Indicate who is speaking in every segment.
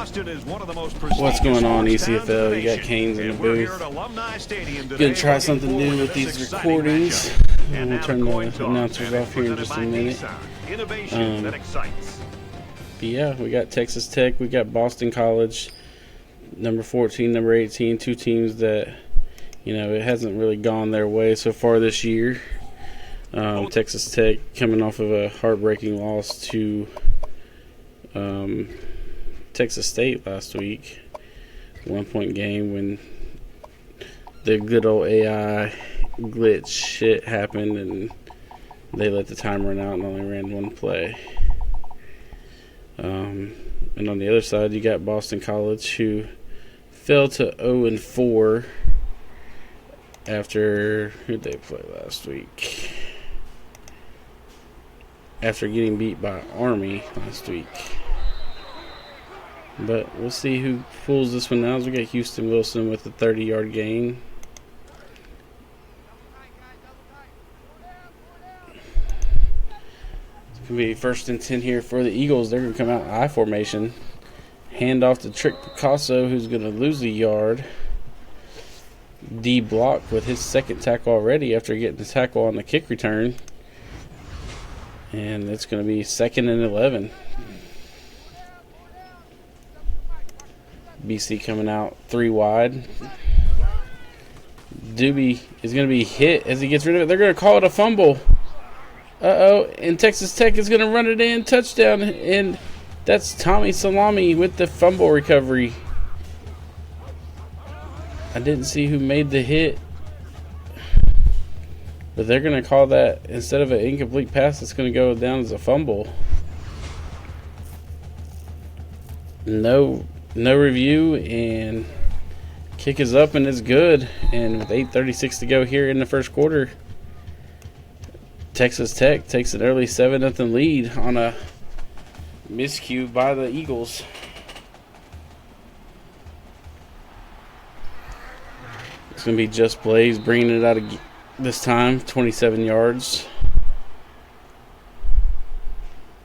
Speaker 1: Boston is one of the most
Speaker 2: What's going on, ECFL? You got Canes in the booth. Gonna try something new with these recordings. I'm gonna turn the announcers off here in just a minute. But yeah, we got Texas Tech, we got Boston College, number 14, number 18, two teams that, you know, it hasn't really gone their way so far this year. Texas Tech coming off of a heartbreaking loss to Texas State last week. 1 point game when the good old AI glitch shit happened and they let the time run out and only ran one play. And on the other side, you got Boston College, who fell to 0-4 after, who did they play last week? After getting beat by Army last week. But we'll see who pulls this one out. We got Houston Wilson with a 30-yard gain. It's going to be 1st and 10 here for the Eagles. They're going to come out in I formation. Hand off to Trick Picasso, who's going to lose a yard. D block with his second tackle already after getting the tackle on the kick return. And it's going to be 2nd and 11. BC coming out 3 wide. Doobie is going to be hit as he gets rid of it. They're going to call it a fumble. Uh-oh. And Texas Tech is going to run it in. Touchdown. And that's Tommy Salami with the fumble recovery. I didn't see who made the hit. But they're going to call that, instead of an incomplete pass, it's going to go down as a fumble. No review, and kick is up and it's good. And with 8:36 to go here in the first quarter, Texas Tech takes an early 7-0 lead on a miscue by the Eagles. It's going to be Just Blaze bringing it out of this time, 27 yards.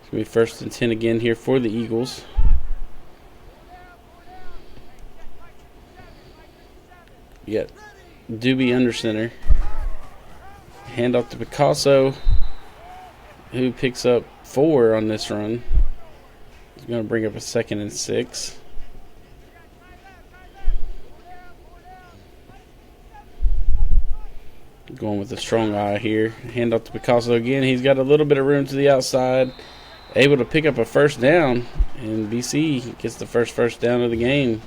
Speaker 2: It's going to be 1st and 10 again here for the Eagles. You got Doobie under center. Hand off to Picasso, who picks up 4 on this run. He's going to bring up a 2nd and 6. Going with a strong eye here. Hand off to Picasso again. He's got a little bit of room to the outside. Able to pick up a 1st down. And BC gets the first down of the game.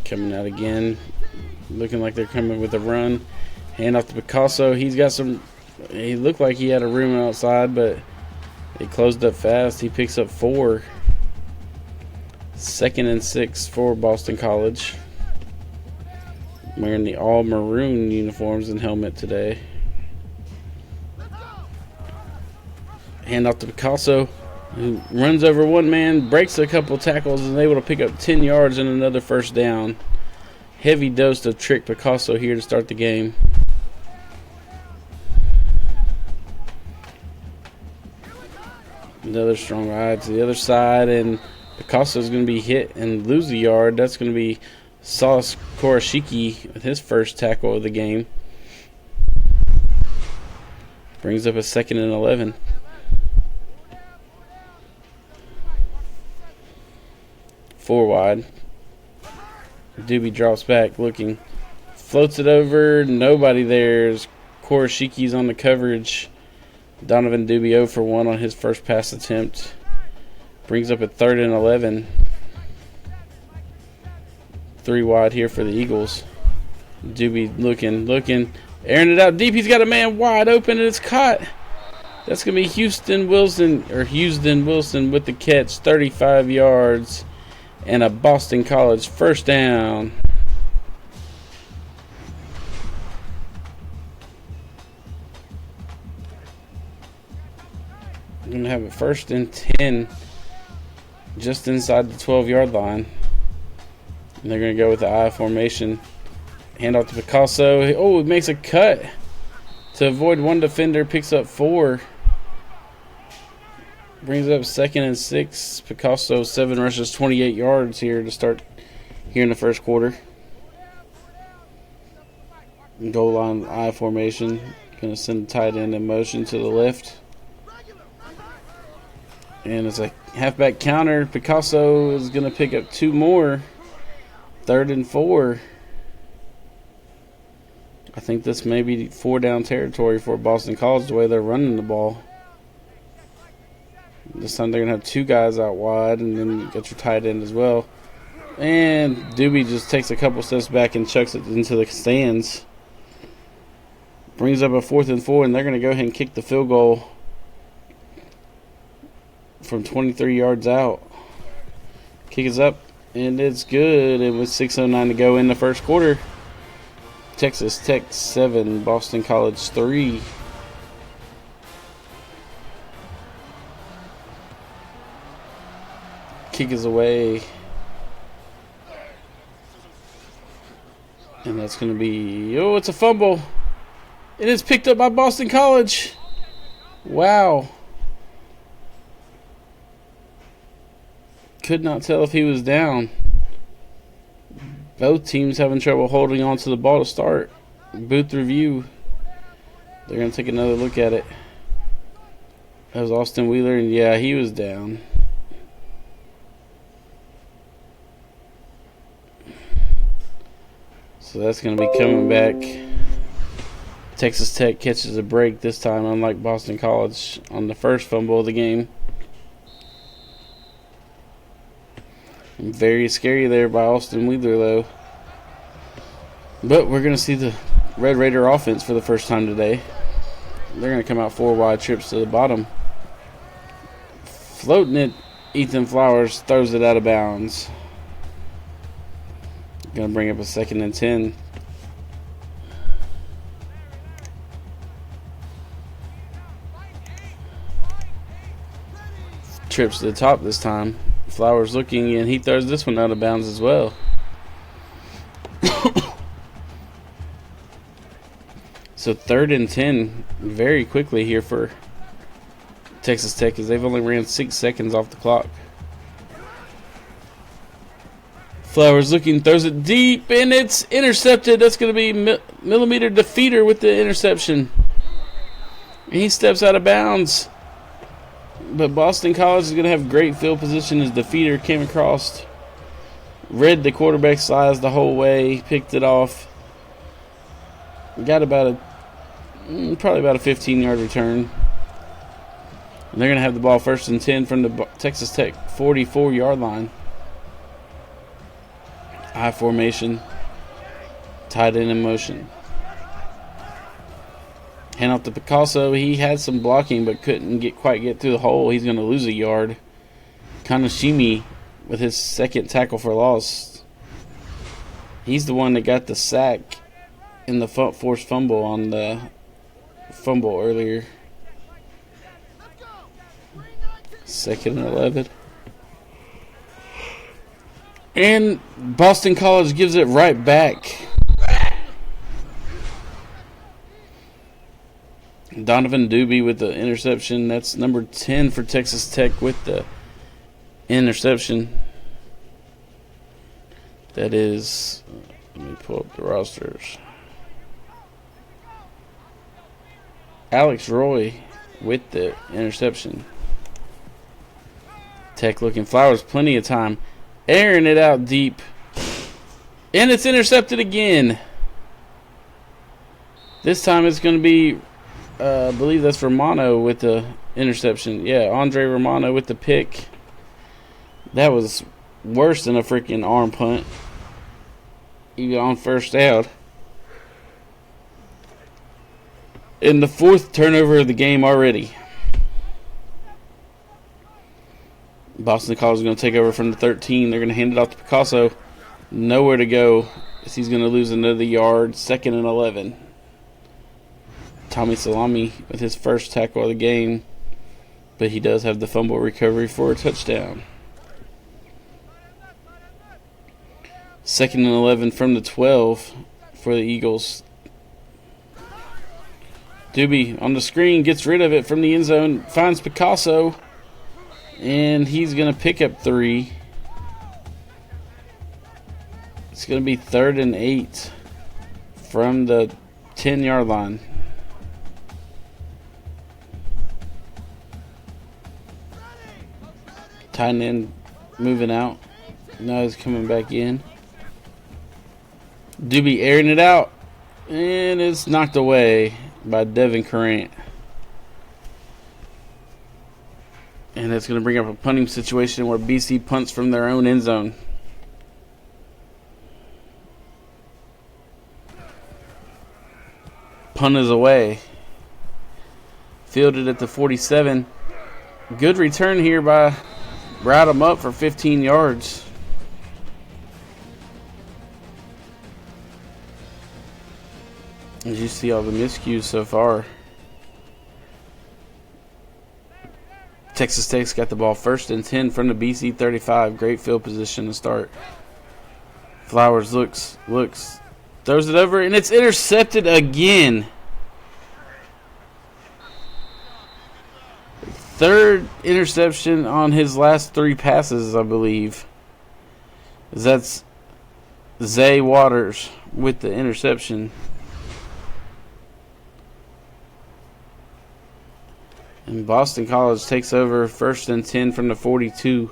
Speaker 2: Coming out again. Looking like they're coming with a run. Hand off to Picasso. He's got some. He looked like he had a room outside, but he closed up fast. He picks up 4. 2nd and 6 for Boston College. Wearing the all maroon uniforms and helmet today. Hand off to Picasso, who runs over one man, breaks a couple tackles, and is able to pick up 10 yards and another 1st down. Heavy dose of Trick Picasso here to start the game. Another strong ride to the other side, and Picasso is going to be hit and lose a yard. That's going to be Sauce Korashiki with his 1st tackle of the game. Brings up a 2nd and 11. Four wide. Doobie drops back looking. Floats it over. Nobody there. Korashiki's on the coverage. Donovan Doobie 0 for 1 on his first pass attempt. Brings up a 3rd and 11. 3 wide here for the Eagles. Doobie looking. Airing it out deep. He's got a man wide open and it's caught. That's going to be Houston Wilson with the catch. 35 yards and a Boston College 1st down. We're going to have a 1st and 10 just inside the 12-yard line. And they're going to go with the I formation. Hand off to Picasso. Oh, he makes a cut to avoid one defender, picks up 4. Brings up 2nd and 6. Picasso 7 rushes, 28 yards here to start here in the first quarter. Goal line I formation. Going to send the tight end in motion to the left. And it's a halfback counter. Picasso is going to pick up 2 more. 3rd and 4. I think this may be 4-down territory for Boston College the way they're running the ball. This time they're going to have 2 guys out wide, and then you got your tight end as well. And Doobie just takes a couple steps back and chucks it into the stands. Brings up a 4th and 4, and they're going to go ahead and kick the field goal from 23 yards out. Kick is up, and it's good. And with 6:09 to go in the first quarter, Texas Tech 7, Boston College 3. Kick is away. And that's going to be, oh, it's a fumble. It is picked up by Boston College. Wow. Could not tell if he was down. Both teams having trouble holding on to the ball to start. Booth review. They're going to take another look at it. That was Austin Wheeler, and yeah, he was down. So that's going to be coming back. Texas Tech catches a break this time, unlike Boston College on the first fumble of the game. Very scary there by Austin Wheeler, though. But we're going to see the Red Raider offense for the first time today. They're going to come out 4 wide trips to the bottom. Floating it, Ethan Flowers throws it out of bounds. Going to bring up a 2nd and 10. Trips to the top this time. Flowers looking, and he throws this one out of bounds as well. So 3rd and 10 very quickly here for Texas Tech, as they've only ran 6 seconds off the clock. Flowers looking, throws it deep, and it's intercepted. That's going to be Millimeter Defeater with the interception. And he steps out of bounds. But Boston College is going to have great field position as Defeater came across. Read the quarterback's eyes the whole way, picked it off. Got about probably about a 15-yard return. And they're going to have the ball 1st and 10 from the Texas Tech 44-yard line. I formation. Tight end in motion. Hand off to Picasso. He had some blocking but couldn't quite get through the hole. He's going to lose a yard. Kanashimi with his 2nd tackle for loss. He's the one that got the sack in the forced fumble on the fumble earlier. 2nd and 11. And Boston College gives it right back. Donovan Doobie with the interception. That's number 10 for Texas Tech with the interception. That is, let me pull up the rosters. Alex Roy with the interception. Tech looking, Flowers, plenty of time. Airing it out deep. And it's intercepted again. This time it's going to be, I believe that's Romano with the interception. Yeah, Andre Romano with the pick. That was worse than a freaking arm punt. Even on 1st out. In the 4th turnover of the game already. Boston College is going to take over from the 13. They're going to hand it off to Picasso. Nowhere to go, as he's going to lose another yard. 2nd and 11. Tommy Salami with his 1st tackle of the game. But he does have the fumble recovery for a touchdown. 2nd and 11 from the 12 for the Eagles. Doobie on the screen gets rid of it from the end zone, finds Picasso, and he's going to pick up 3. It's going to be 3rd and 8 from the 10-yard line. Tight end moving out. Now he's coming back in. Doobie airing it out, and it's knocked away by Devin Currant. And that's going to bring up a punting situation where BC punts from their own end zone. Punt is away. Fielded at the 47. Good return here by Route him up for 15 yards. As you see all the miscues so far. Texas Tech's got the ball 1st and 10 from the BC 35. Great field position to start. Flowers looks, throws it over, and it's intercepted again. 3rd interception on his last 3 passes, I believe. That's Zay Waters with the interception. And Boston College takes over 1st and 10 from the 42.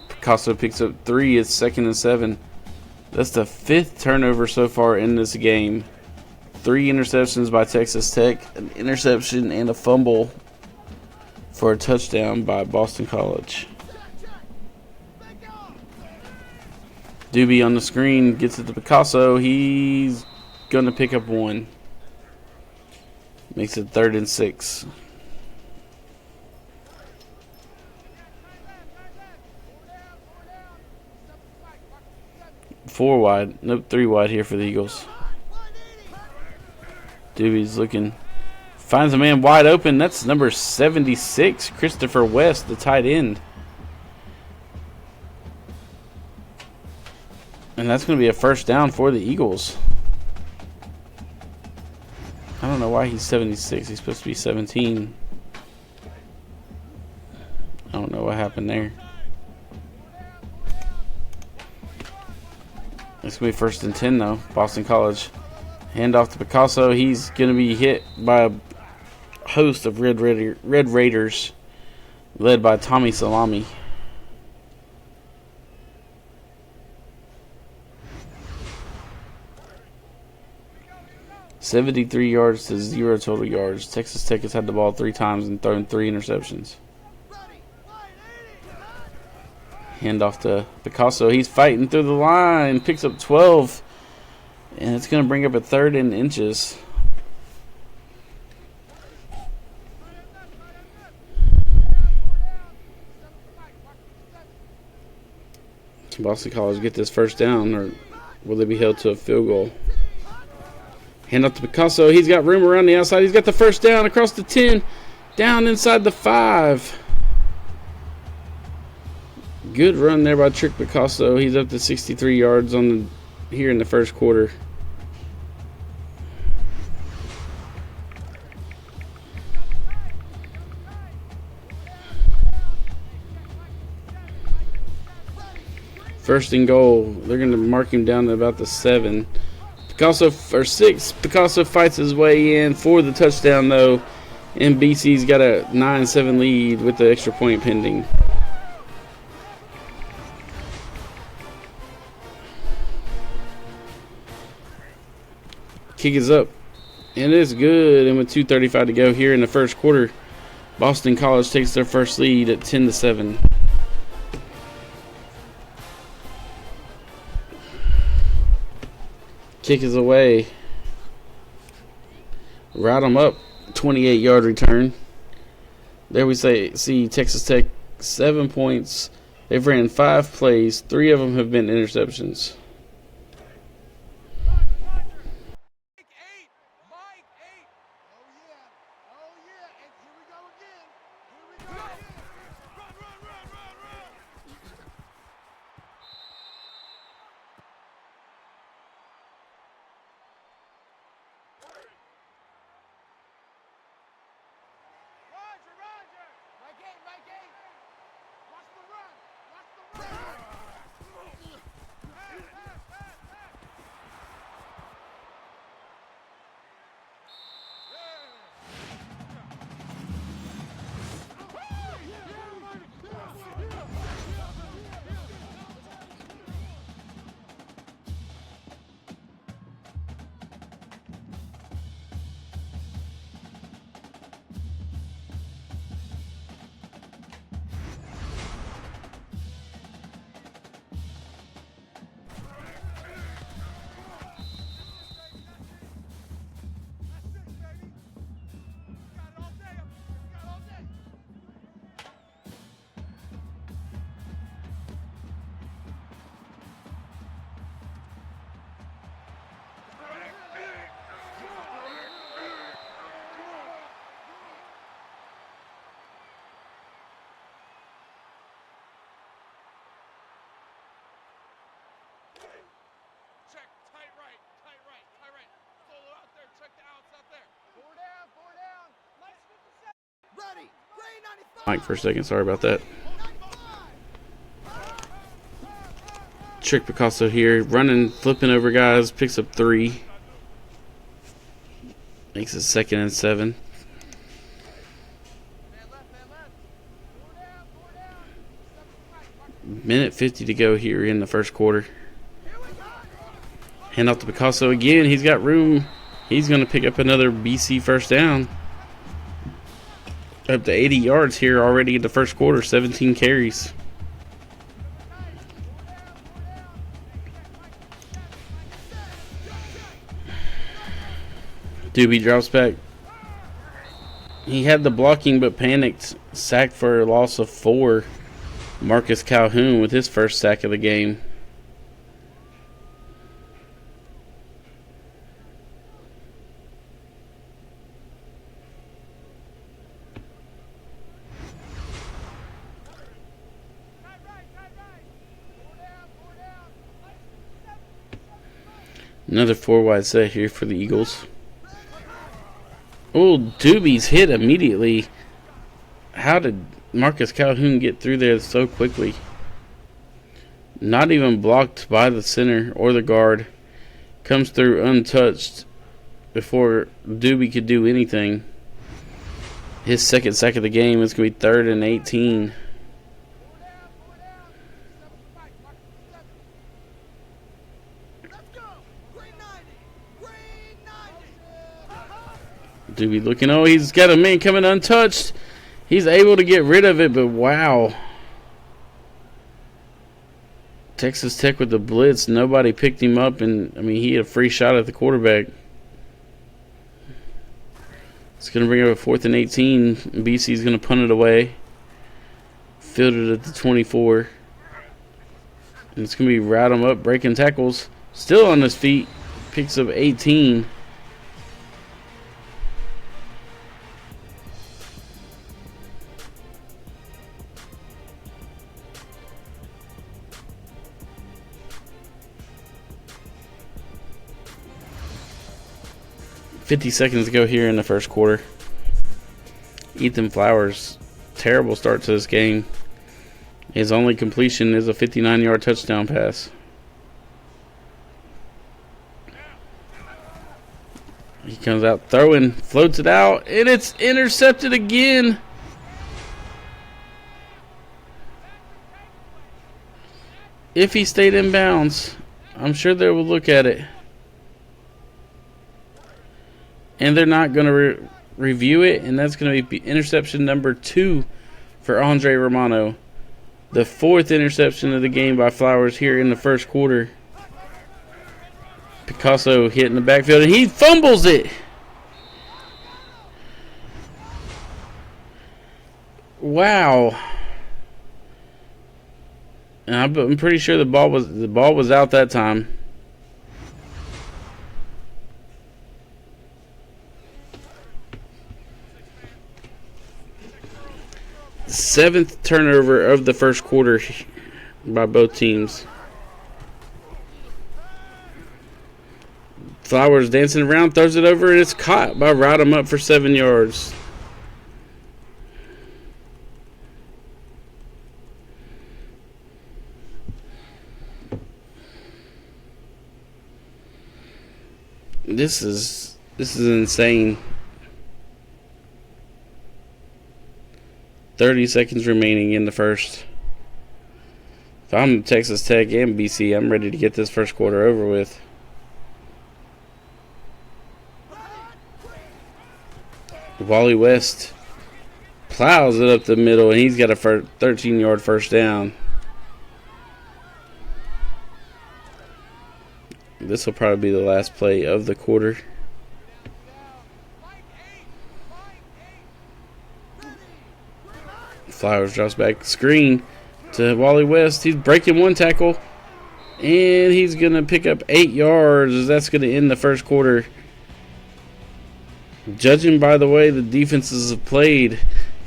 Speaker 2: Picasso picks up 3. It's 2nd and 7. That's the 5th turnover so far in this game. 3 interceptions by Texas Tech, an interception and a fumble for a touchdown by Boston College. Doobie on the screen gets it to Picasso. He's going to pick up 1. Makes it 3rd and 6. 4 wide. Nope, 3 wide here for the Eagles. Doobie's looking. Finds a man wide open. That's number 76, Christopher West, the tight end. And that's going to be a 1st down for the Eagles. I don't know why he's 76. He's supposed to be 17. I don't know what happened there. It's going to be 1st and 10, though. Boston College. Hand off to Picasso. He's going to be hit by a host of Red Raiders led by Tommy Salami. $73 yards to 0 total yards. Texas Tech has had the ball 3 times and thrown 3 interceptions. Hand off to Picasso. He's fighting through the line. Picks up 12. And it's going to bring up a 3rd and inches. Can Boston College get this 1st down, or will they be held to a field goal? Hand off to Picasso. He's got room around the outside. He's got the 1st down across the 10. Down inside the 5. Good run there by Trick Picasso. He's up to 63 yards here in the 1st quarter. First and goal. They're going to mark him down to about the 7. Picasso, or 6. Picasso fights his way in for the touchdown, though. And BC's got a 9-7 lead with the extra point pending. Kick is up. And it's good. And with 2:35 to go here in the 1st quarter, Boston College takes their first lead at 10-7. Kick is away. Route them up. 28-yard return. There we see Texas Tech 7 points. They've ran 5 plays. 3 of them have been interceptions. Mike for a second. Sorry about that. Trick Picasso here, running, flipping over guys, picks up 3. Makes it 2nd and 7. Minute 50 to go here in the first quarter. Hand off to Picasso again. He's got room. He's going to pick up another BC first down. Up to 80 yards here already in the first quarter. 17 carries. Doobie drops back. He had the blocking but panicked. Sacked for a loss of 4. Marcus Calhoun with his first sack of the game. Another 4-wide set here for the Eagles. Oh, Doobie's hit immediately. How did Marcus Calhoun get through there so quickly? Not even blocked by the center or the guard. Comes through untouched before Doobie could do anything. His second sack of the game is going to be 3rd and 18. Doobie looking. Oh, he's got a man coming untouched. He's able to get rid of it, but wow. Texas Tech with the blitz. Nobody picked him up, and I mean, he had a free shot at the quarterback. It's going to bring up a 4th and 18. BC's going to punt it away. Fielded at the 24. And it's going to be route him up, breaking tackles. Still on his feet. Picks up 18. $50 to go here in the first quarter. Ethan Flowers, terrible start to this game. His only completion is a 59-yard touchdown pass. He comes out throwing, floats it out, and it's intercepted again. If he stayed in bounds, I'm sure they will look at it. And they're not going to review it, and that's going to be interception number 2 for Andre Romano. The 4th interception of the game by Flowers here in the first quarter. Picasso hit in the backfield, and he fumbles it. Wow. And I'm pretty sure the ball was out that time. Seventh turnover of the first quarter by both teams. Flowers dancing around, throws it over, and it's caught by Rodham up for 7 yards. This is insane. 30 seconds remaining in the first. If I'm Texas Tech and BC, I'm ready to get this first quarter over with. Wally West plows it up the middle, and he's got a 13-yard first down. This will probably be the last play of the quarter. Flowers drops back, screen to Wally West. He's breaking one tackle, and he's going to pick up 8 yards. That's going to end the first quarter. Judging by the way the defenses have played,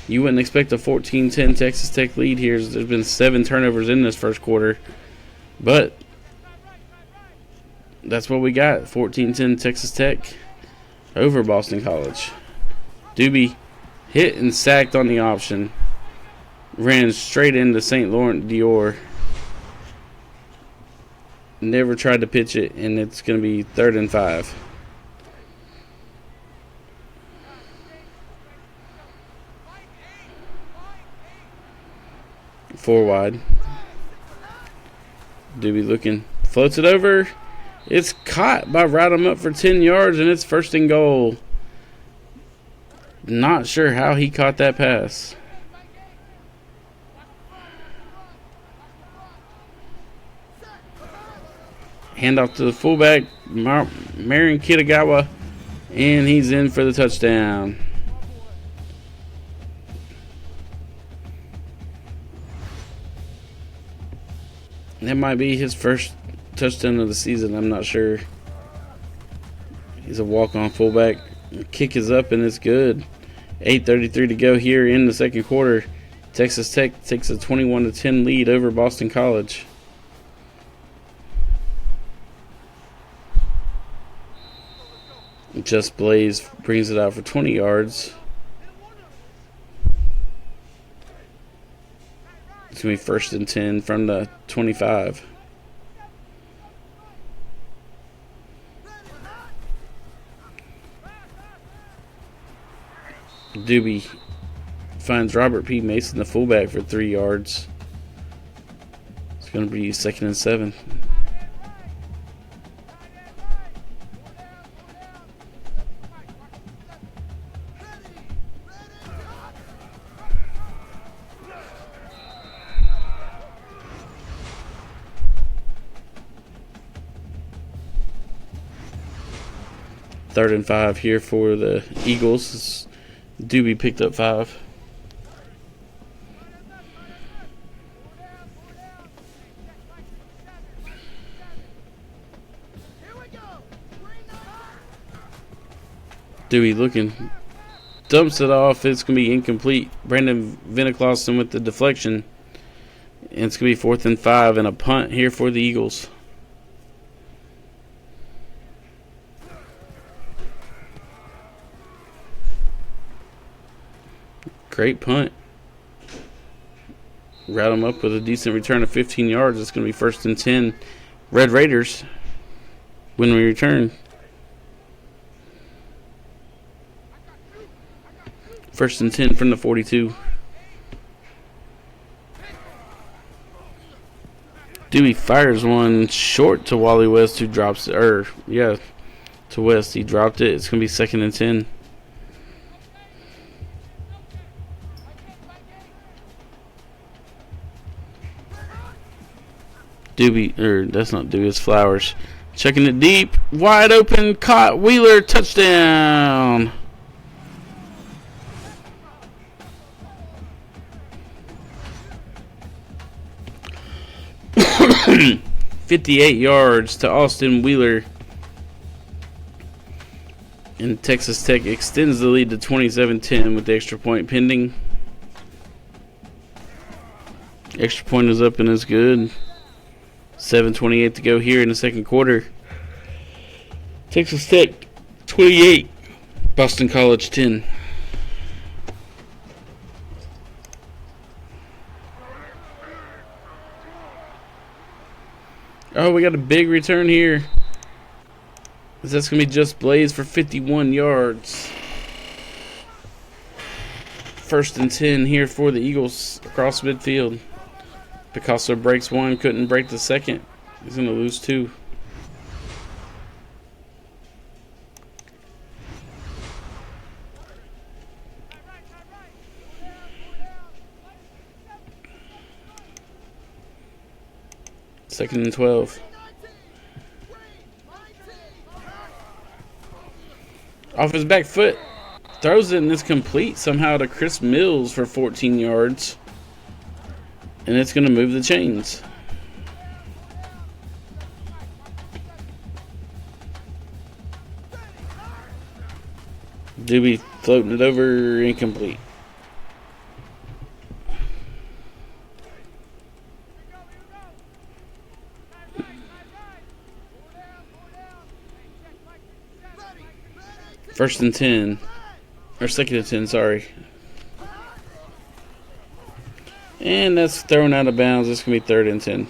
Speaker 2: you wouldn't expect a 14-10 Texas Tech lead here. There's been 7 turnovers in this first quarter, but that's what we got. 14-10 Texas Tech over Boston College. Doobie Hit and sacked on the option. Ran straight into St. Laurent Dior. Never tried to pitch it, and it's going to be 3rd and 5. Four wide. Doobie looking. Floats it over. It's caught by Rodham up for 10 yards, and it's 1st and goal. Not sure how he caught that pass. Handoff to the fullback, Marion Kitagawa, and he's in for the touchdown. That might be his first touchdown of the season. I'm not sure. He's a walk-on fullback. Kick is up and it's good. 8:33 to go here in the second quarter. Texas Tech takes a 21-10 lead over Boston College. Just Blaze brings it out for 20 yards. It's going to be 1st and 10 from the 25. Doobie finds Robert P. Mason, the fullback, for 3 yards. It's going to be 2nd and 7. Third and 5 here for the Eagles. Doobie picked up 5. Doobie looking. Dumps it off. It's going to be incomplete. Brandon Vinniclausen with the deflection. And it's going to be 4th and 5 and a punt here for the Eagles. Great punt. Route him up with a decent return of 15 yards. It's going to be 1st and 10. Red Raiders when we return. 1st and 10 from the 42. Dewey fires one short to Wally West, who drops it. To West. He dropped it. It's going to be 2nd and 10. That's not Doobie, it's Flowers. Checking it deep, wide open, caught, Wheeler, touchdown. $58 yards to Austin Wheeler. And Texas Tech extends the lead to 27-10 with the extra point pending. Extra point is up and is good. 7:28 to go here in the second quarter. Texas Tech 28, Boston College 10. Oh, we got a big return here. That's going to be Just Blaze for 51 yards. 1st and 10 here for the Eagles across midfield. Picasso breaks one, couldn't break the second. He's going to lose 2. Second and 12. Off his back foot. Throws it and it's complete somehow to Chris Mills for 14 yards. And it's going to move the chains. Doobie floating it over, incomplete. First and 10. Or 2nd and 10, sorry. And that's thrown out of bounds. It's going to be 3rd and 10.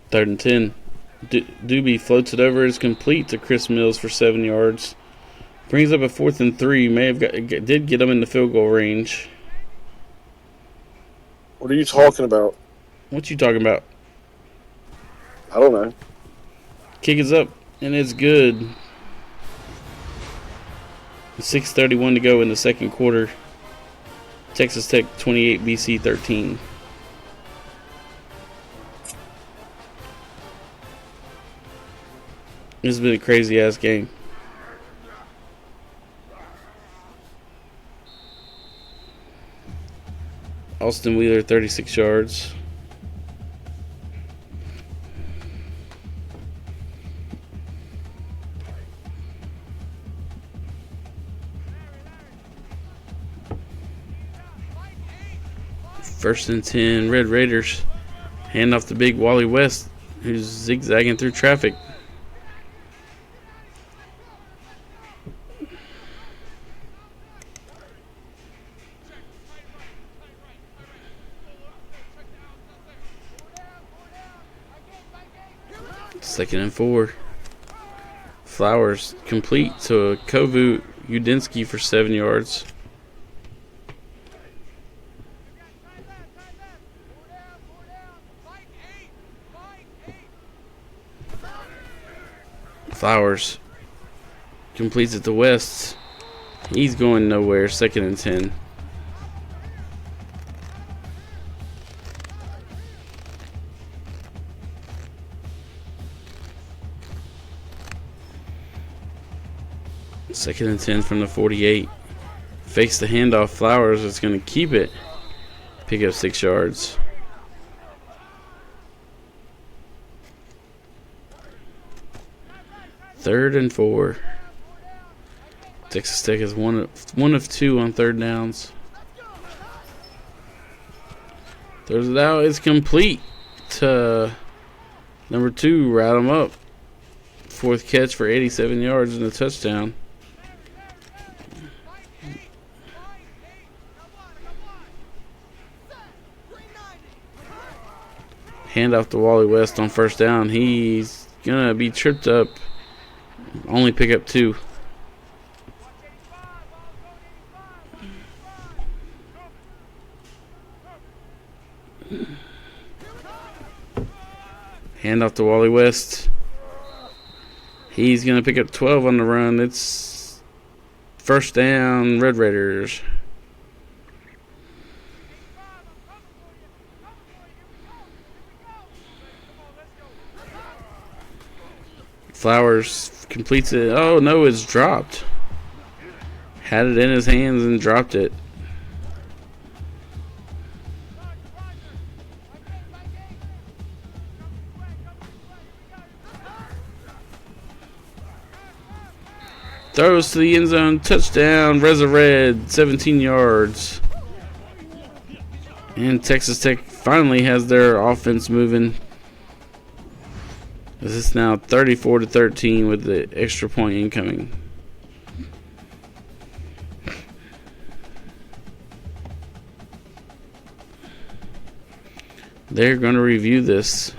Speaker 2: Third and 10. Doobie floats it over. It's complete to Chris Mills for 7 yards. Brings up a 4th and 3. Did get him in the field goal range.
Speaker 1: What are you talking about?
Speaker 2: What you talking about?
Speaker 1: I don't know.
Speaker 2: Kick is up, and it's good. 6:31 to go in the second quarter. Texas Tech 28, BC 13. This has been a crazy-ass game. Austin Wheeler, 36 yards. First and 10, Red Raiders. Hand off the big Wally West, who's zigzagging through traffic. Second and 4. Flowers complete to Kovu Udinsky for 7 yards. Flowers completes it to West. He's going nowhere. 2nd and 10. Second and 10 from the 48. Fakes the handoff. Flowers is going to keep it. Pick up 6 yards. Third and 4. Texas Tech is one of 2 on 3rd downs. Throws it out. It's complete to number 2. Route him up. 4th catch for 87 yards and a touchdown. Handoff to Wally West on 1st down. He's going to be tripped up. Only pick up 2. Handoff to Wally West. He's going to pick up 12 on the run. It's 1st down, Red Raiders. Flowers completes it. Oh, no, it's dropped. Had it in his hands and dropped it. Throws to the end zone. Touchdown. Reza Red. 17 yards. And Texas Tech finally has their offense moving. This is now 34-13 with the extra point incoming. They're going to review this.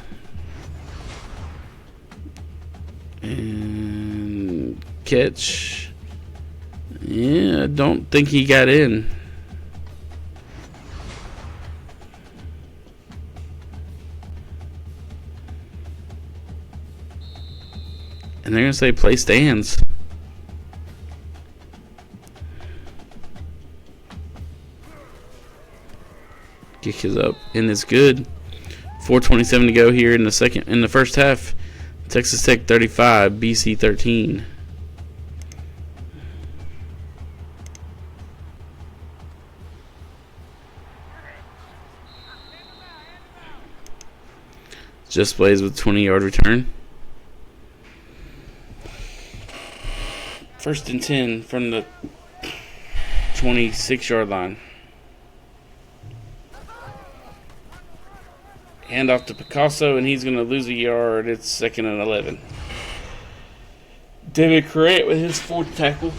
Speaker 2: And catch. Yeah, I don't think he got in. And they're going to say play stands. Kick is up and it's good. 4:27 to go here in the first half. Texas Tech 35, BC 13. Just plays with 20-yard return. 1st and 10 from the 26-yard line. Hand off to Picasso, and he's going to lose a yard. It's 2nd and 11. David Correa with his 4th tackle.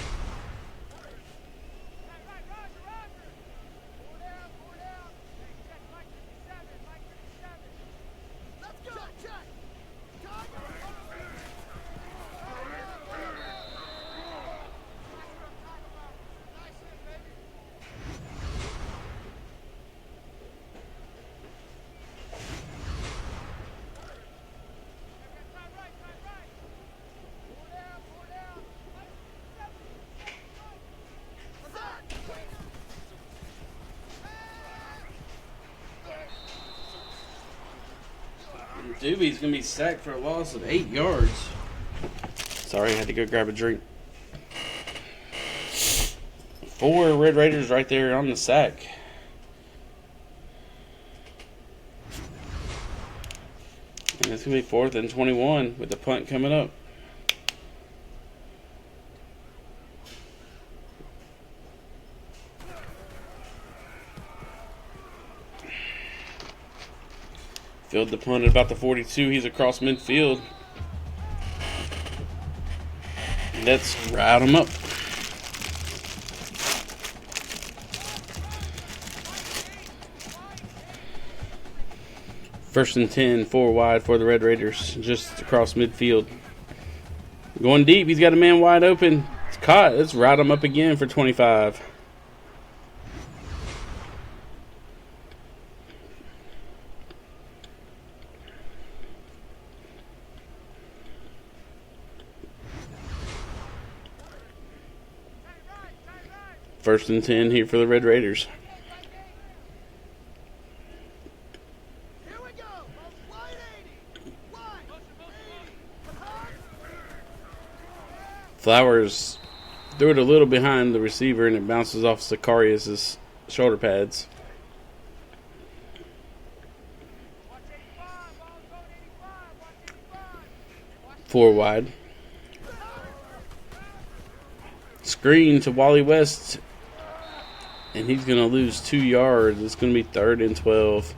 Speaker 2: Doobie's going to be sacked for a loss of 8 yards. Sorry, I had to go grab a drink. 4 Red Raiders right there on the sack. And it's going to be 4th and 21 with the punt coming up. Field the punt at about the 42. He's across midfield. Let's ride him up. First and 10, 4 wide for the Red Raiders, just across midfield. Going deep, he's got a man wide open. It's caught. Let's ride him up again for 25. First and 10 here for the Red Raiders. Flowers threw it a little behind the receiver, and it bounces off Zacharias' shoulder pads. Four wide. Screen to Wally West, and he's going to lose 2 yards. It's going to be 3rd and 12.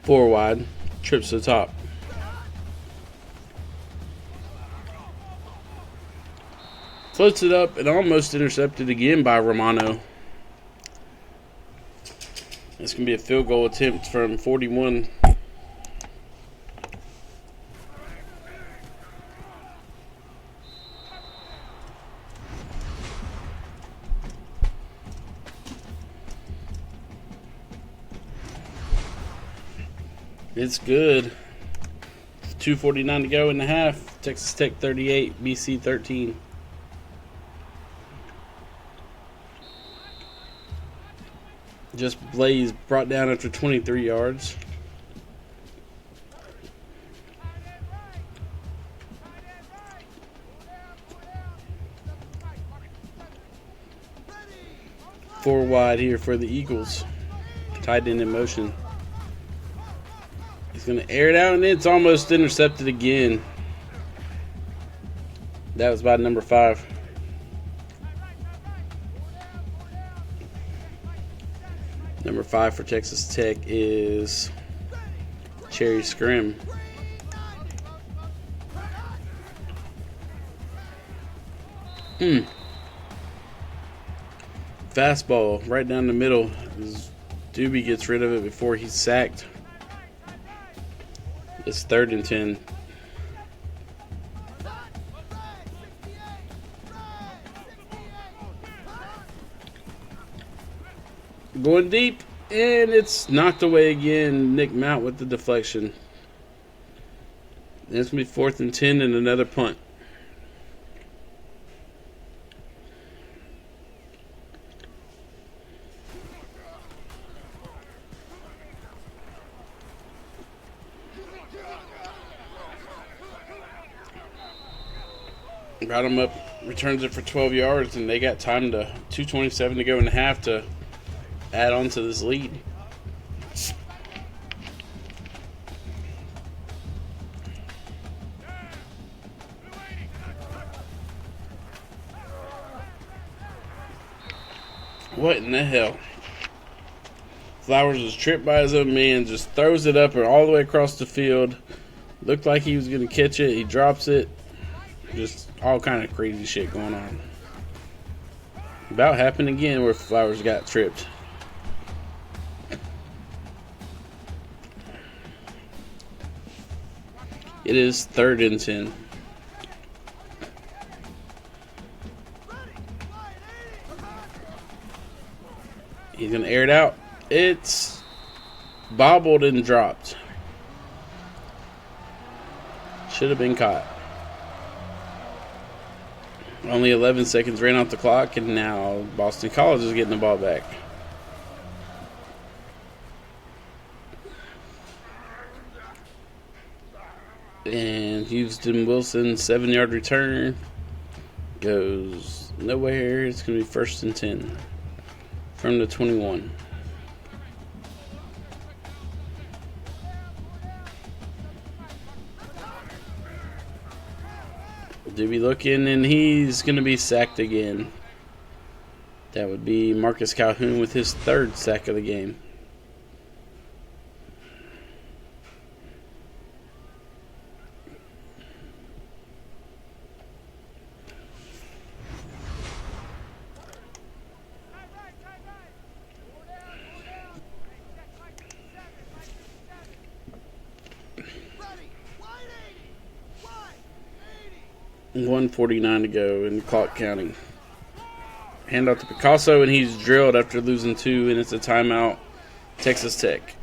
Speaker 2: Four wide, trips to the top. Floats it up and almost intercepted again by Romano. It's going to be a field goal attempt from 41. It's good. 2:49 to go in the half. Texas Tech 38, BC 13. Just Blaze brought down after 23 yards. Four wide here for the Eagles. Tight end in motion. He's going to air it out, and it's almost intercepted again. That was by number 5. Number 5 for Texas Tech is Cherry Scrim. Fastball right down the middle. Doobie gets rid of it before he's sacked. It's 3rd and 10. Going deep, and it's knocked away again. Nick Mount with the deflection. And it's going to be 4th and 10 and another punt. Brought him up, returns it for 12 yards, and they got time to 2:27 to go in the half to add on to this lead. What in the hell? Flowers was tripped by his own man, just throws it up and all the way across the field. Looked like he was going to catch it. He drops it. Just all kind of crazy shit going on. About happened again where Flowers got tripped. It is 3rd and 10. He's going to air it out. It's bobbled and dropped. Should have been caught. Only 11 seconds ran off the clock, and now Boston College is getting the ball back. And Houston Wilson, 7-yard return. Goes nowhere. It's going to be 1st and 10 from the 21. Doobie looking, and he's going to be sacked again. That would be Marcus Calhoun with his 3rd sack of the game. .149 to go in the clock counting. Hand off to Picasso, and he's drilled after losing 2, and it's a timeout. Texas Tech.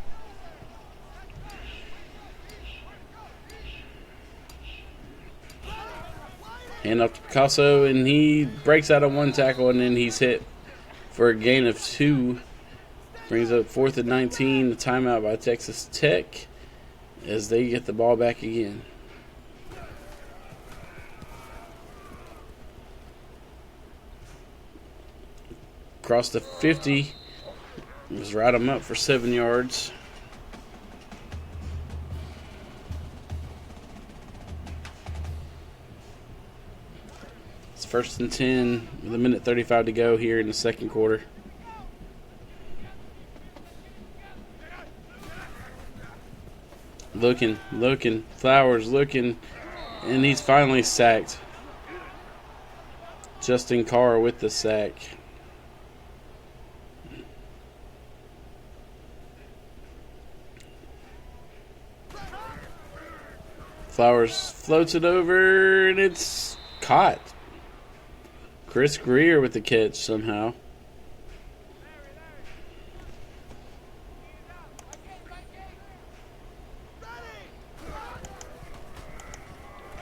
Speaker 2: Hand off to Picasso, and he breaks out of 1 tackle, and then he's hit for a gain of 2. Brings up 4th and 19. The timeout by Texas Tech as they get the ball back again. Across the 50. Just ride him up for 7 yards. It's 1st and 10 with 1:35 to go here in the 2nd quarter. Looking, Flowers looking, and he's finally sacked. Justin Carr with the sack. Flowers floats it over, and it's caught. Chris Greer with the catch somehow.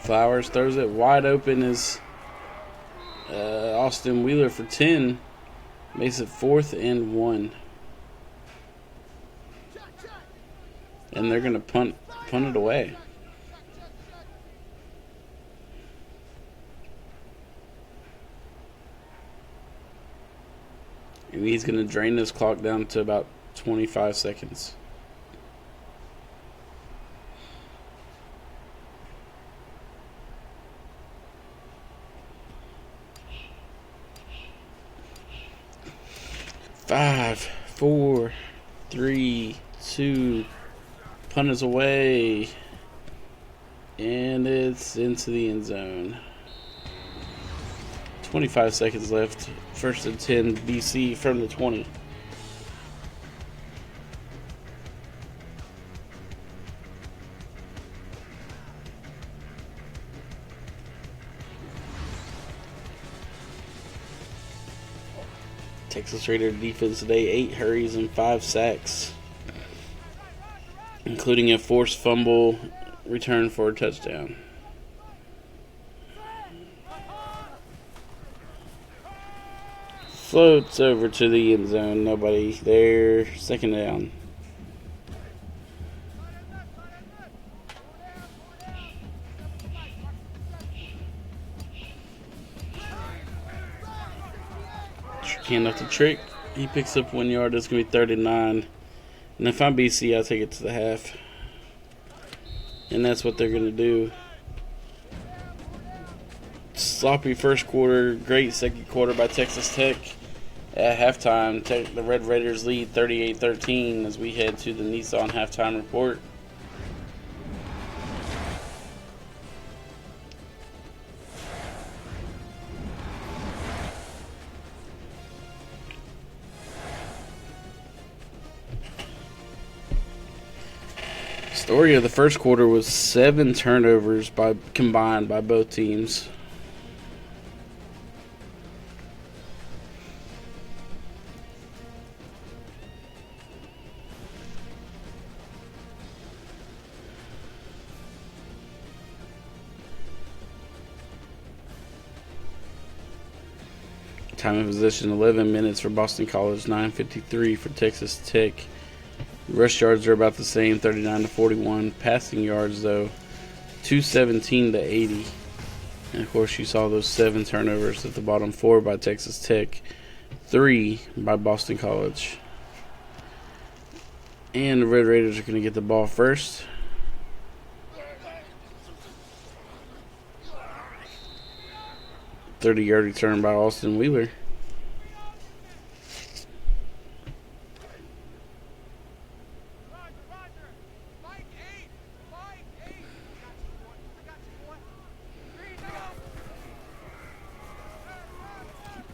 Speaker 2: Flowers throws it wide open as Austin Wheeler for 10 makes it 4th and 1. And they're going to punt it away. And he's going to drain this clock down to about 25 seconds. Five, 4, 3, 2. Punt is away. And it's into the end zone. 25 seconds left. 1st and 10 BC from the 20. Texas Raider defense today, 8 hurries and 5 sacks, including a forced fumble return for a touchdown. Floats over to the end zone. Nobody there. 2nd down. Hand off the trick. He picks up 1 yard. That's going to be 39. And if I'm BC, I'll take it to the half. And that's what they're going to do. Sloppy 1st quarter. Great 2nd quarter by Texas Tech. At halftime, the Red Raiders lead 38-13 as we head to the Nissan halftime report. Story of the first quarter was 7 turnovers combined by both teams. Time of possession 11 minutes for Boston College, 9:53 for Texas Tech. Rush yards are about the same, 39-41. Passing yards, though, 217-80. And, of course, you saw those 7 turnovers at the bottom, 4 by Texas Tech, 3 by Boston College. And the Red Raiders are going to get the ball first. "30-yard return by Austin Wheeler."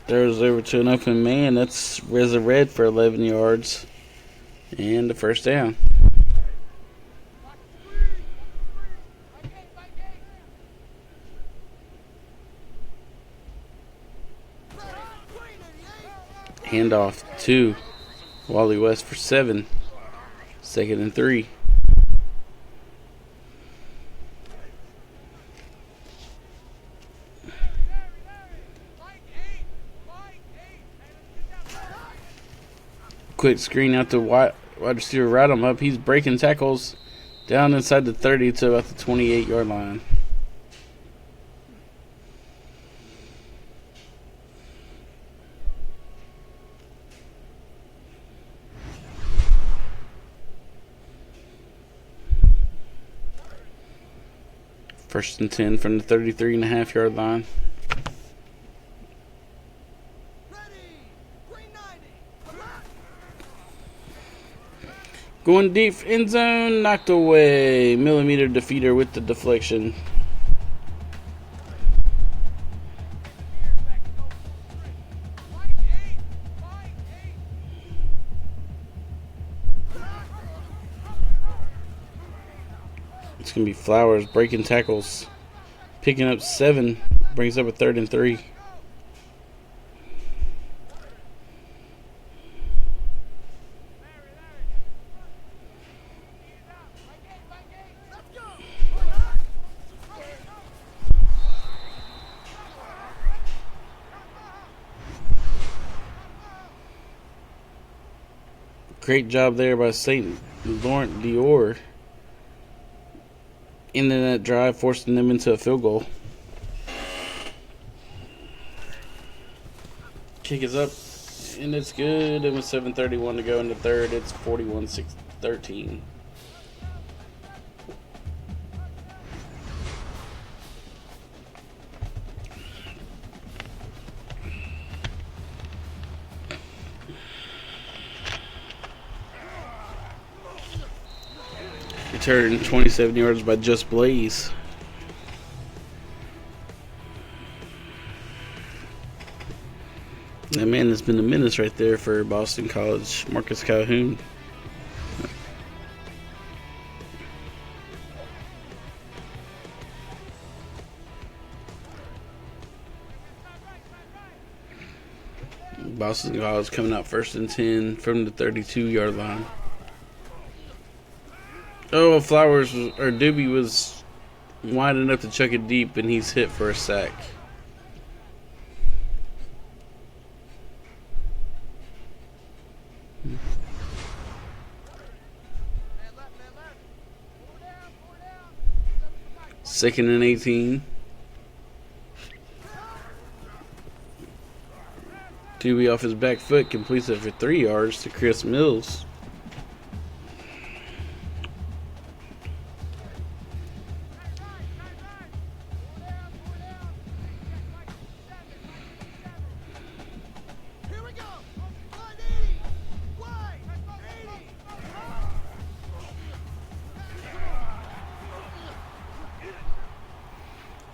Speaker 2: Throws over to an open man. That's Reza Red for 11 yards. And the first down. Handoff to Wally West for 7. 2nd and 3. Quick screen out to wide receiver, right him up. He's breaking tackles down inside the 30 to about the 28-yard line. First and 10 from the 33.5-yard line. Going deep, end zone, knocked away. Millimeter defeater with the deflection. It's going to be Flowers breaking tackles. Picking up 7, brings up a 3rd and 3. Great job there by St. Laurent Dior. Ending that drive, forcing them into a field goal. Kick is up, and it's good. And with 7:31 to go in the third, it's 41-13. Return 27 yards by Just Blaze. That man has been a menace right there for Boston College, Marcus Calhoun. Boston College coming out 1st and 10 from the 32-yard line. Oh, Doobie was wide enough to chuck it deep, and he's hit for a sack. Second and 18. Doobie off his back foot completes it for 3 yards to Chris Mills.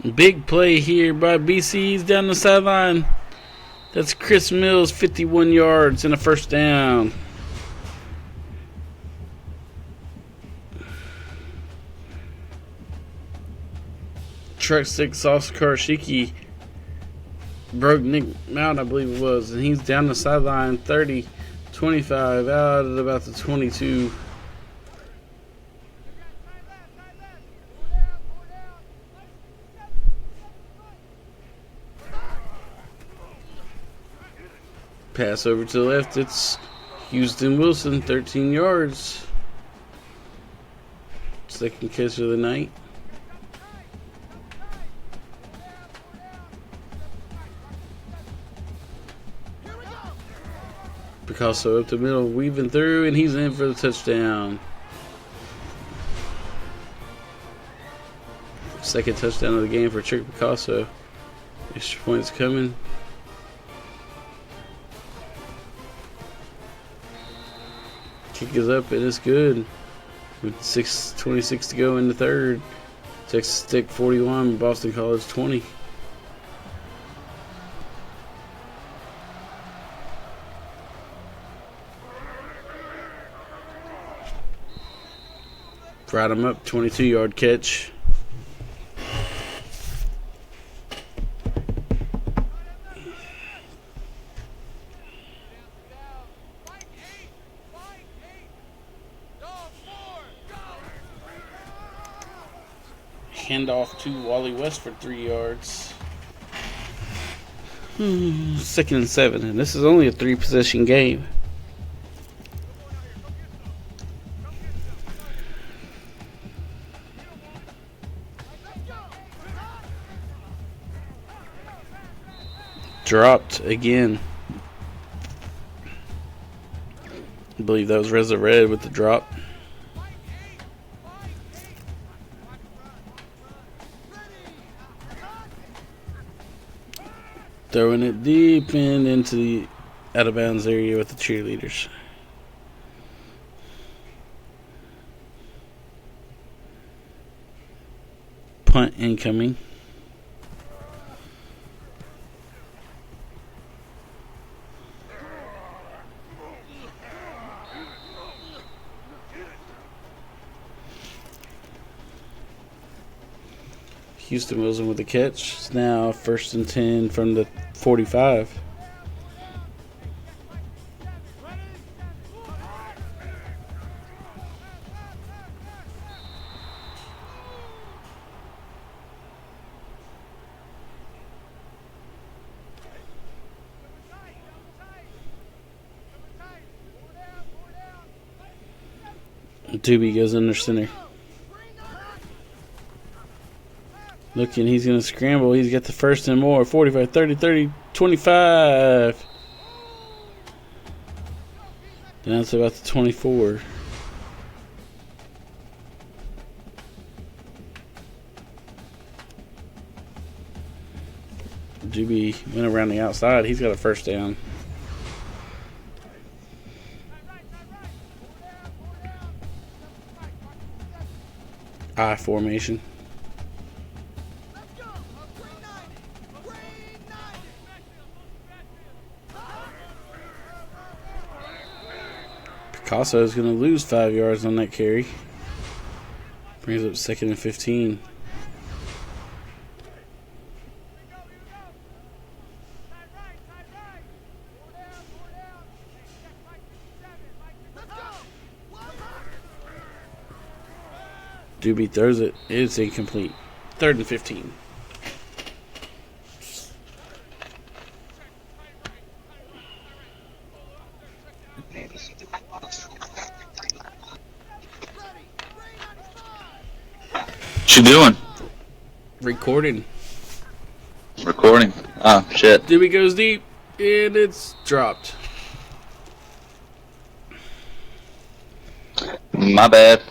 Speaker 2: Big play here by BC. He's down the sideline. That's Chris Mills, 51 yards and a first down. Truck stick sauce Karashiki broke Nick Mount, I believe it was, and he's down the sideline 30, 25, out at about the 22. Pass over to the left. It's Houston Wilson, 13 yards. Second catch of the night. Picasso up the middle, weaving through, and he's in for the touchdown. Second touchdown of the game for Trick Picasso. Extra points coming. Kick is up and it's good. With 6:26 to go in the third. Texas Tech 41, Boston College 20. Brought him up, 22-yard catch. Handoff to Wally West for 3 yards. Second and 7, and this is only a 3-possession game. Dropped again. I believe that was Reza Red with the drop. Throwing it deep and into the out of bounds area with the cheerleaders. Punt incoming. Houston Wilson with the catch. It's now 1st and 10 from the 45. Doobie goes under center. Looking, he's going to scramble. He's got the first and more. 45, 30, 30, 25. Down to about the 24. Doobie went around the outside. He's got a first down. I formation. Picasso is going to lose 5 yards on that carry. Brings up 2nd and 15. Doobie throws it. It's incomplete. 3rd and 15.
Speaker 3: What you doing?
Speaker 2: Recording.
Speaker 3: Recording. Oh, shit.
Speaker 2: Doobie goes deep, and it's dropped.
Speaker 3: My bad.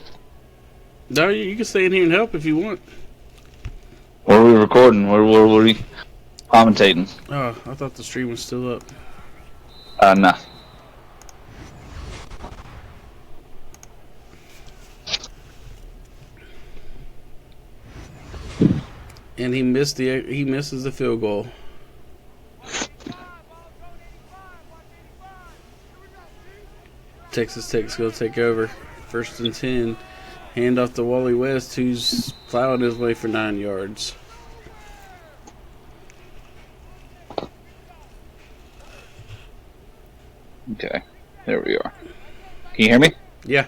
Speaker 2: No, you can stay in here and help if you want.
Speaker 3: Where are we recording? Where were we commentating?
Speaker 2: Oh, I thought the stream was still up.
Speaker 3: Nah.
Speaker 2: And he misses the field goal. Texas Tech's going to take over. 1st and 10. Hand off to Wally West, who's plowing his way for 9 yards.
Speaker 3: Okay, there we are. Can you hear me?
Speaker 2: Yeah.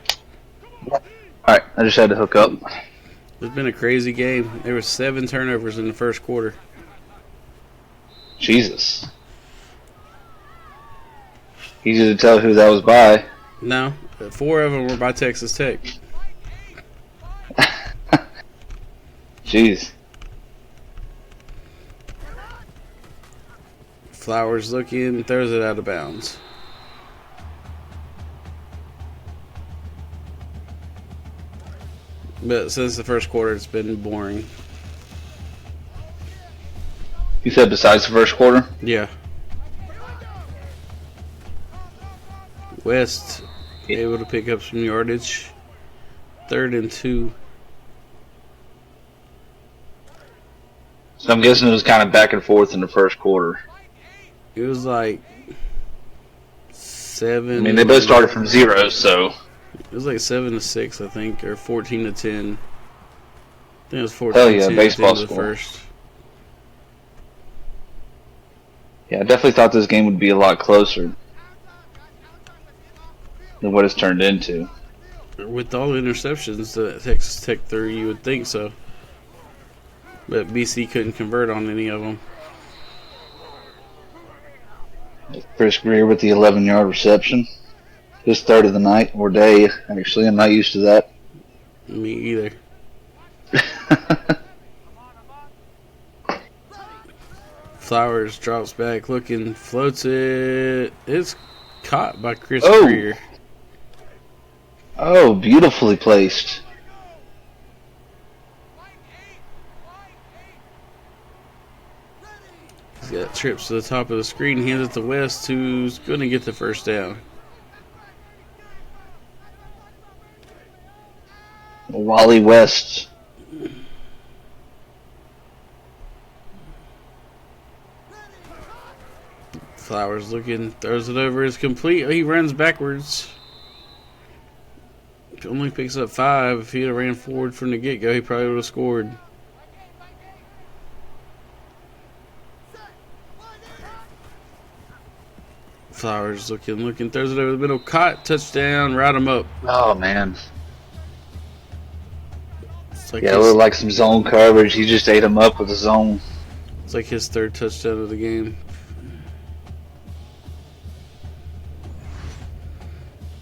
Speaker 3: Alright, I just had to hook up.
Speaker 2: It's been a crazy game. There were 7 turnovers in the first quarter.
Speaker 3: Jesus. Easy to tell who that was by.
Speaker 2: No, 4 of them were by Texas Tech.
Speaker 3: Jeez.
Speaker 2: Flowers looking, throws it out of bounds. But since the first quarter, it's been boring.
Speaker 3: You said besides the first quarter?
Speaker 2: Yeah. West able to pick up some yardage. 3rd and 2.
Speaker 3: So I'm guessing it was kind of back and forth in the first quarter.
Speaker 2: It was like 7.
Speaker 3: I mean, they both started from 0, so.
Speaker 2: It was like 7-6, I think, or 14-10. I think it was 14-10.
Speaker 3: Hell yeah, baseball
Speaker 2: the
Speaker 3: score.
Speaker 2: first.
Speaker 3: Yeah, I definitely thought this game would be a lot closer than what it's turned into.
Speaker 2: With all the interceptions that Texas Tech threw, you would think so. But BC couldn't convert on any of them.
Speaker 3: Chris Greer with the 11-yard reception. His 3rd of the night, or day, actually. I'm not used to that.
Speaker 2: Me either. Flowers drops back, looking, floats it. It's caught by Chris Greer.
Speaker 3: Oh, beautifully placed.
Speaker 2: He's got trips to the top of the screen, hands it to West, who's going to get the first down.
Speaker 3: Wally West.
Speaker 2: Flowers looking, throws it over, it's complete. He runs backwards. Only picks up 5. If he'd have ran forward from the get-go, he probably would have scored. Flowers looking, throws it over the middle. Caught, touchdown, route him up.
Speaker 3: Oh, man.
Speaker 2: It's like
Speaker 3: Yeah, it looked like some zone coverage. He just ate him up with the zone.
Speaker 2: It's like his 3rd touchdown of the game.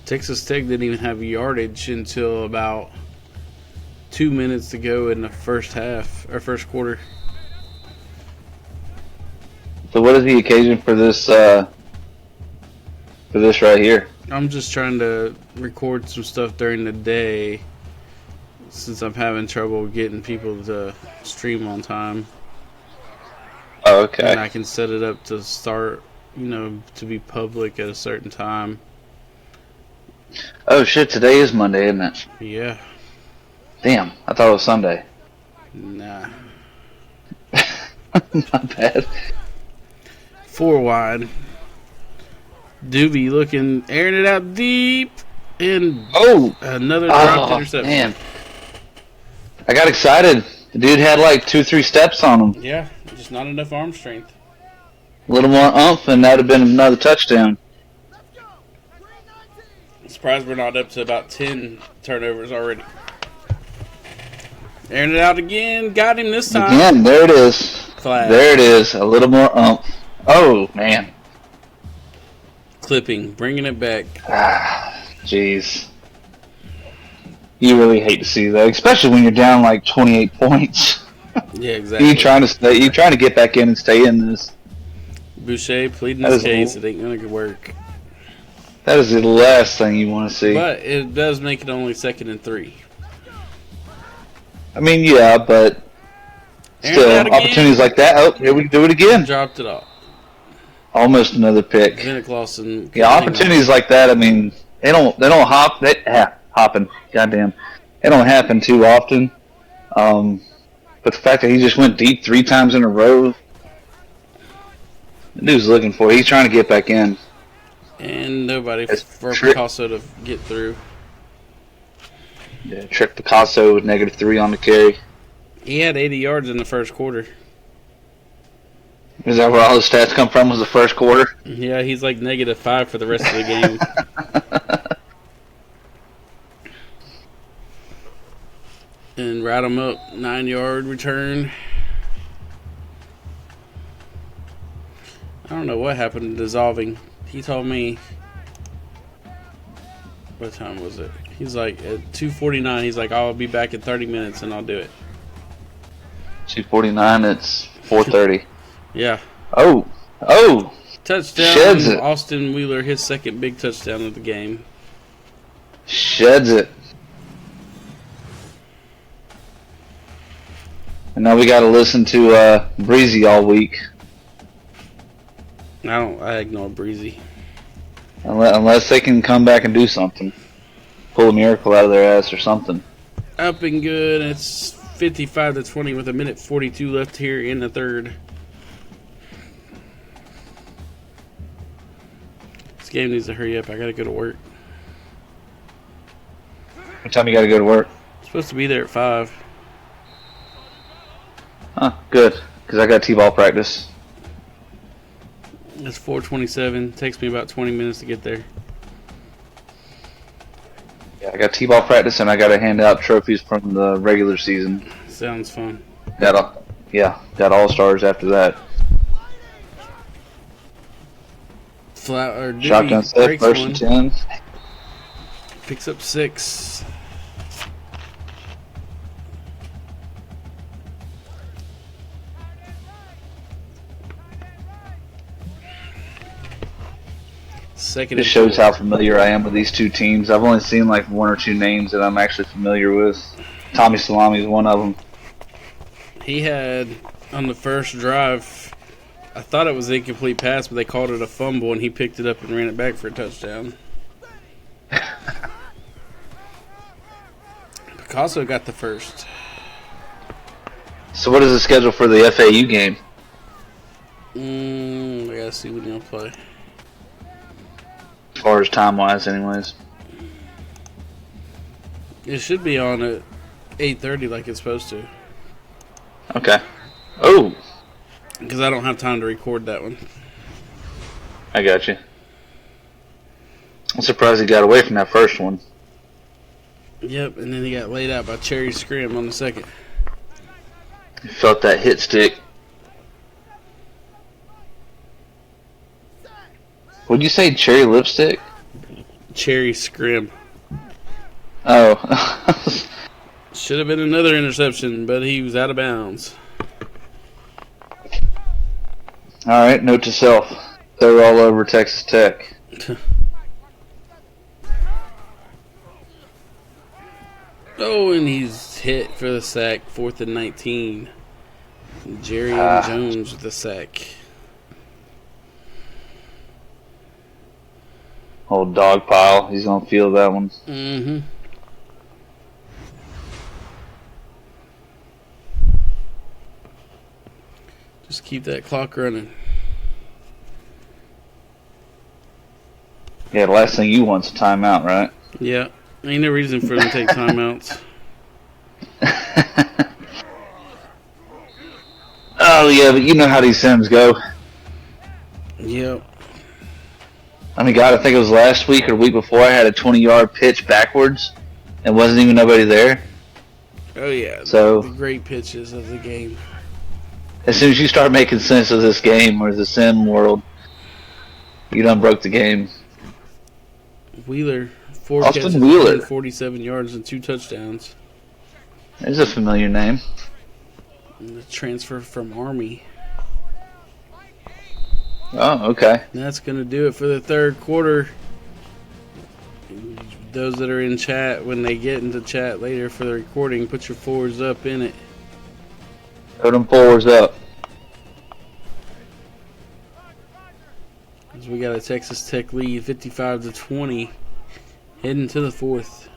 Speaker 2: Texas Tech didn't even have yardage until about 2 minutes to go in the first half, or first quarter.
Speaker 3: So what is the occasion for this right here?
Speaker 2: I'm just trying to record some stuff during the day since I'm having trouble getting people to stream on time.
Speaker 3: Oh, okay.
Speaker 2: And I can set it up to start, to be public at a certain time.
Speaker 3: Oh, shit, today is Monday, isn't it?
Speaker 2: Yeah.
Speaker 3: Damn, I thought it was Sunday.
Speaker 2: Nah.
Speaker 3: Not bad.
Speaker 2: 4 wide. Doobie looking, airing it out deep, and another dropped interception.
Speaker 3: Man. I got excited. The dude had like 2-3 steps on him.
Speaker 2: Yeah, just not enough arm strength.
Speaker 3: A little more oomph, and that would have been another touchdown.
Speaker 2: Surprised we're not up to about 10 turnovers already. Airing it out again. Got him this time.
Speaker 3: Again, there it is.
Speaker 2: Flag.
Speaker 3: There it is. A little more oomph. Oh, man.
Speaker 2: Clipping. Bringing it back.
Speaker 3: Jeez. You really hate to see that, especially when you're down like 28 points.
Speaker 2: Yeah, exactly.
Speaker 3: You're trying to get back in and stay in this.
Speaker 2: Boucher pleading his case. It ain't going to work.
Speaker 3: That is the last thing you want to see.
Speaker 2: But it does make it only 2nd and 3.
Speaker 3: I mean, yeah, but still, opportunities like that. Oh, here we do it again.
Speaker 2: Dropped it off.
Speaker 3: Almost another pick.
Speaker 2: Vinnick Lawson.
Speaker 3: Yeah, opportunities like that. I mean, they don't hop. Hopping. Goddamn, they don't happen too often. But But the fact that he just went deep 3 times in a row, the dude's looking for it. He's trying to get back in.
Speaker 2: And nobody
Speaker 3: It's
Speaker 2: for Picasso to get through.
Speaker 3: Yeah, Trick Picasso with -3 on the carry.
Speaker 2: He had 80 yards in the first quarter.
Speaker 3: Is that where all the stats come from? Was the first quarter?
Speaker 2: Yeah, he's like -5 for the rest of the game. And right him up, 9-yard return. I don't know what happened to dissolving. He told me. What time was it? He's like at 2:49. He's like, I'll be back in 30 minutes and I'll do it.
Speaker 3: 2:49. It's 4:30.
Speaker 2: Yeah.
Speaker 3: Oh,
Speaker 2: Touchdown.
Speaker 3: Sheds it.
Speaker 2: Austin Wheeler, his second big touchdown of the game.
Speaker 3: Sheds it. And now we got to listen to Breezy all week.
Speaker 2: I ignore Breezy.
Speaker 3: Unless they can come back and do something. Pull a miracle out of their ass or something.
Speaker 2: Up and good. It's 55-20 with 1:42 left here in the third. This game needs to hurry up. I gotta go to work.
Speaker 3: What time you got to go to work?
Speaker 2: I'm supposed to be there at 5.
Speaker 3: Huh, good. Because I got T-ball practice.
Speaker 2: It's 4:27. Takes me about 20 minutes to get there.
Speaker 3: Yeah, I got T-ball practice and I got to hand out trophies from the regular season.
Speaker 2: Sounds fun.
Speaker 3: Got all-stars after that. Shotgun set, first and 10.
Speaker 2: Picks up 6. Second.
Speaker 3: This shows how familiar I am with these two teams. I've only seen like 1 or 2 names that I'm actually familiar with. Tommy Salami is one of them.
Speaker 2: He had, on the first drive, I thought it was an incomplete pass, but they called it a fumble, and he picked it up and ran it back for a touchdown. Picasso got the first.
Speaker 3: So what is the schedule for the FAU game?
Speaker 2: I gotta see when he'll play.
Speaker 3: As far as time-wise, anyways.
Speaker 2: It should be on at 8:30 like it's supposed to.
Speaker 3: Okay. Oh!
Speaker 2: Because I don't have time to record that one.
Speaker 3: I got you. I'm surprised he got away from that first one.
Speaker 2: Yep, and then he got laid out by Cherry Scrim on the second.
Speaker 3: He felt that hit stick. What'd you say, cherry lipstick?
Speaker 2: Cherry Scrim.
Speaker 3: Oh.
Speaker 2: Should have been another interception, but he was out of bounds.
Speaker 3: Alright, note to self. They're all over Texas Tech.
Speaker 2: Oh, and he's hit for the sack, 4th and 19. Jerry and Jones with the sack.
Speaker 3: Old dog pile. He's gonna feel that one.
Speaker 2: Mm-hmm. Just keep that clock running.
Speaker 3: Yeah, the last thing you want's a timeout, right?
Speaker 2: Yeah. Ain't no reason for them to take timeouts.
Speaker 3: Oh, yeah, but you know how these sims go.
Speaker 2: Yep.
Speaker 3: I mean, God, I think it was last week or the week before I had a 20-yard pitch backwards and wasn't even nobody there.
Speaker 2: Oh, yeah.
Speaker 3: So,
Speaker 2: the great pitches of the game.
Speaker 3: As soon as you start making sense of this game or the sim world, you done broke the game.
Speaker 2: Wheeler, 4
Speaker 3: Austin
Speaker 2: catches,
Speaker 3: Wheeler.
Speaker 2: 47 yards and 2 touchdowns.
Speaker 3: There's a familiar name.
Speaker 2: And the transfer from Army.
Speaker 3: Oh, okay.
Speaker 2: And that's going to do it for the third quarter. Those that are in chat, when they get into chat later for the recording, put your fours up in it.
Speaker 3: Put them fours up.
Speaker 2: As we got a Texas Tech lead, 55-20, heading to the fourth.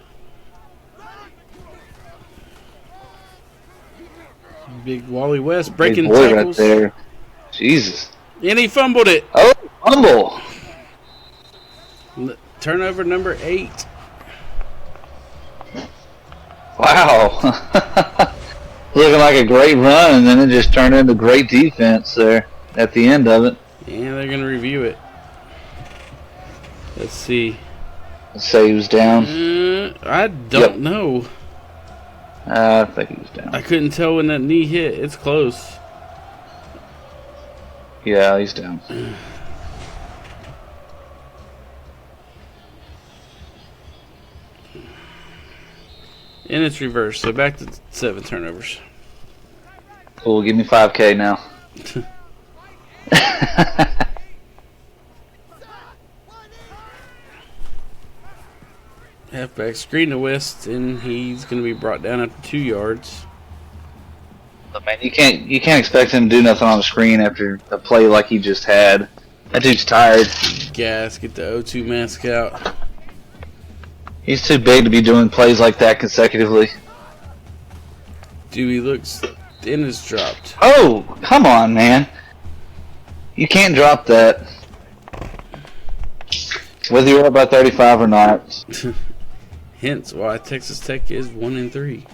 Speaker 2: Big Wally West
Speaker 3: Big
Speaker 2: breaking
Speaker 3: boy
Speaker 2: tackles.
Speaker 3: right there. Jesus.
Speaker 2: And he fumbled it.
Speaker 3: Oh, fumble.
Speaker 2: Turnover number 8.
Speaker 3: Wow. Looking like a great run, and then it just turned into great defense there at the end of it.
Speaker 2: And they're going to review it. Let's see.
Speaker 3: Let's say he was down.
Speaker 2: I don't know.
Speaker 3: I think he was down.
Speaker 2: I couldn't tell when that knee hit. It's close.
Speaker 3: Yeah, he's down.
Speaker 2: And it's reversed. So back to 7 turnovers.
Speaker 3: Cool, give me 5K now.
Speaker 2: Halfback screen to West, and he's going to be brought down after 2 yards.
Speaker 3: But man, you can't expect him to do nothing on the screen after a play like he just had. That dude's tired.
Speaker 2: Gas, get the O2 mask out.
Speaker 3: He's too big to be doing plays like that consecutively.
Speaker 2: Dewey looks and is dropped.
Speaker 3: Oh, come on, man. You can't drop that. Whether you're up by 35 or not.
Speaker 2: Hence why Texas Tech is 1-3.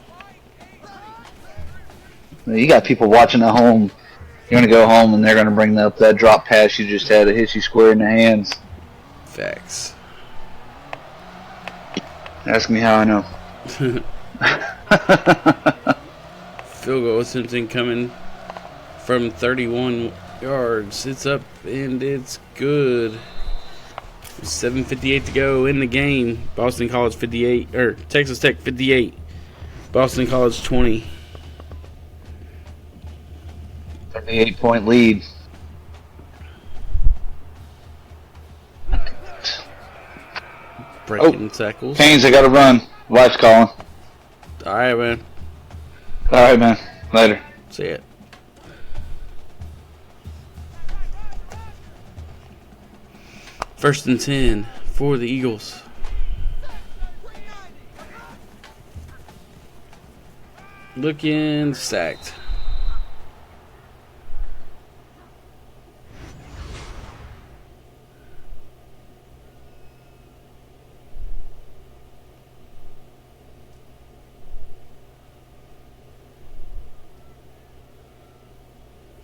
Speaker 3: You got people watching at home. You're going to go home and they're going to bring up that drop pass you just had that hit you square in the hands.
Speaker 2: Facts.
Speaker 3: Ask me how I know.
Speaker 2: Field goal attempting coming from 31 yards. It's up and it's good. 7:58 to go in the game. Boston College 58, or Texas Tech 58. Boston College 20.
Speaker 3: 38-point lead.
Speaker 2: Breaking tackles.
Speaker 3: Canes, I got to run. Wife's calling.
Speaker 2: All right, man.
Speaker 3: All right, man. Later.
Speaker 2: See it. First and 10 for the Eagles. Looking stacked.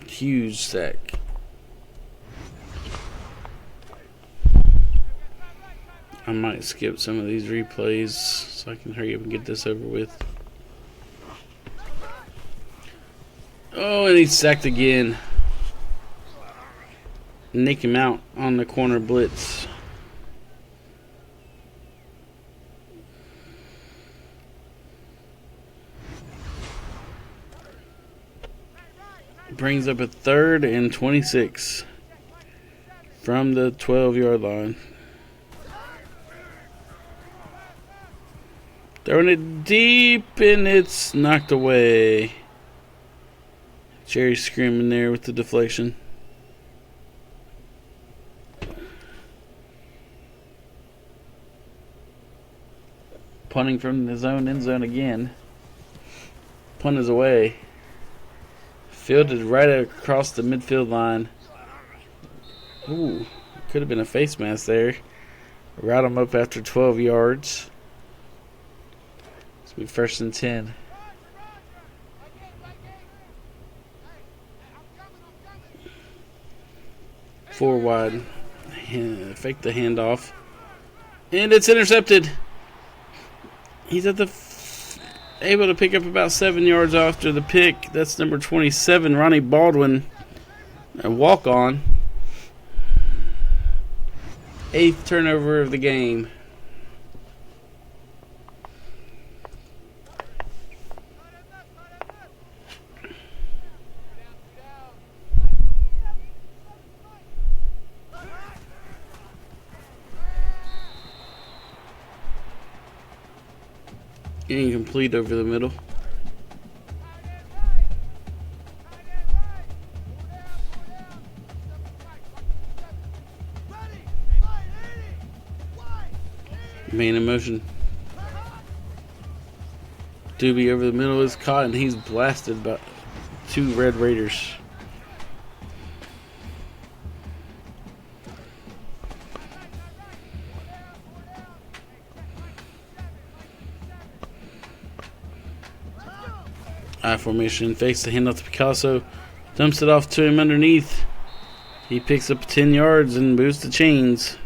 Speaker 2: Huge sack. I might skip some of these replays so I can hurry up and get this over with. Oh, and he's sacked again. Nick him out on the corner blitz. Brings up a 3rd and 26 from the 12-yard line. Throwing it deep and it's knocked away. Jerry screaming there with the deflection. Punting from his own end zone again. Punt is away. Fielded right across the midfield line. Ooh, could have been a face mask there. Route him up after 12 yards. It's be 1st and 10. Four wide. Fake the handoff. And it's intercepted. He's at the able to pick up about 7 yards after the pick. That's number 27, Ronnie Baldwin. A walk-on. 8th turnover of the game. Incomplete over the middle. Man in motion. Doobie over the middle is caught and he's blasted 2 Red Raiders. I formation, fakes the handoff to Picasso, dumps it off to him underneath. He picks up 10 yards and moves the chains.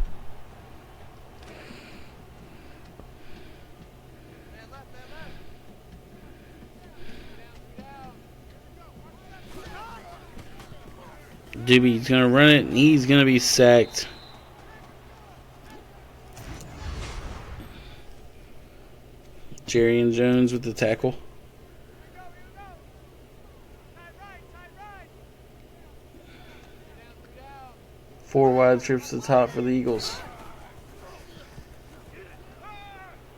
Speaker 2: Doobie's going to run it, and he's going to be sacked. Jerry and Jones with the tackle. 4 wide trips to the top for the Eagles.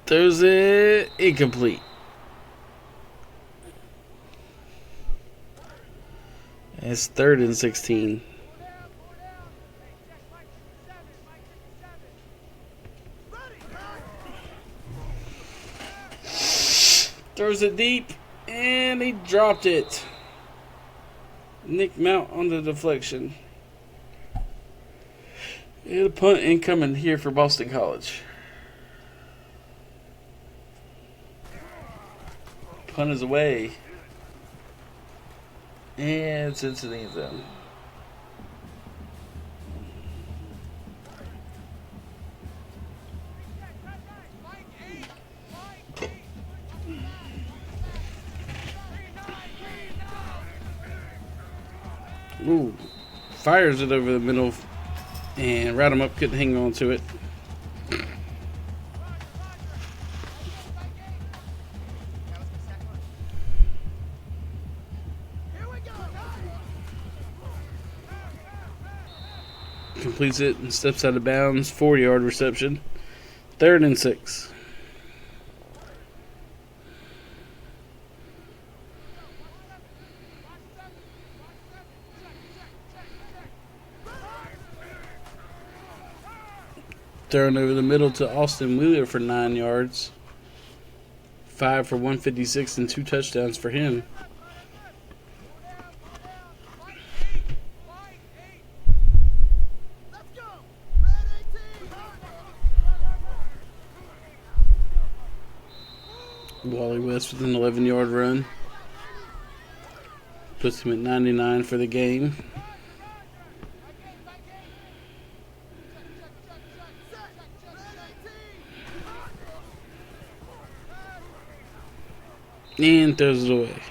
Speaker 2: Throws it incomplete. It's 3rd and 16. Throws it deep, and he dropped it. Nick Mount on the deflection. And a punt incoming here for Boston College. Punt is away. And it's into the end zone. Ooh, fires it over the middle, and route him up, couldn't hang on to it. Completes it and steps out of bounds. 4-yard reception. 3rd and 6. Thrown over the middle to Austin Wheeler for 9 yards. 5 for 156 and 2 touchdowns for him. Wally West with an 11-yard run. Puts him at 99 for the game. And throws it away.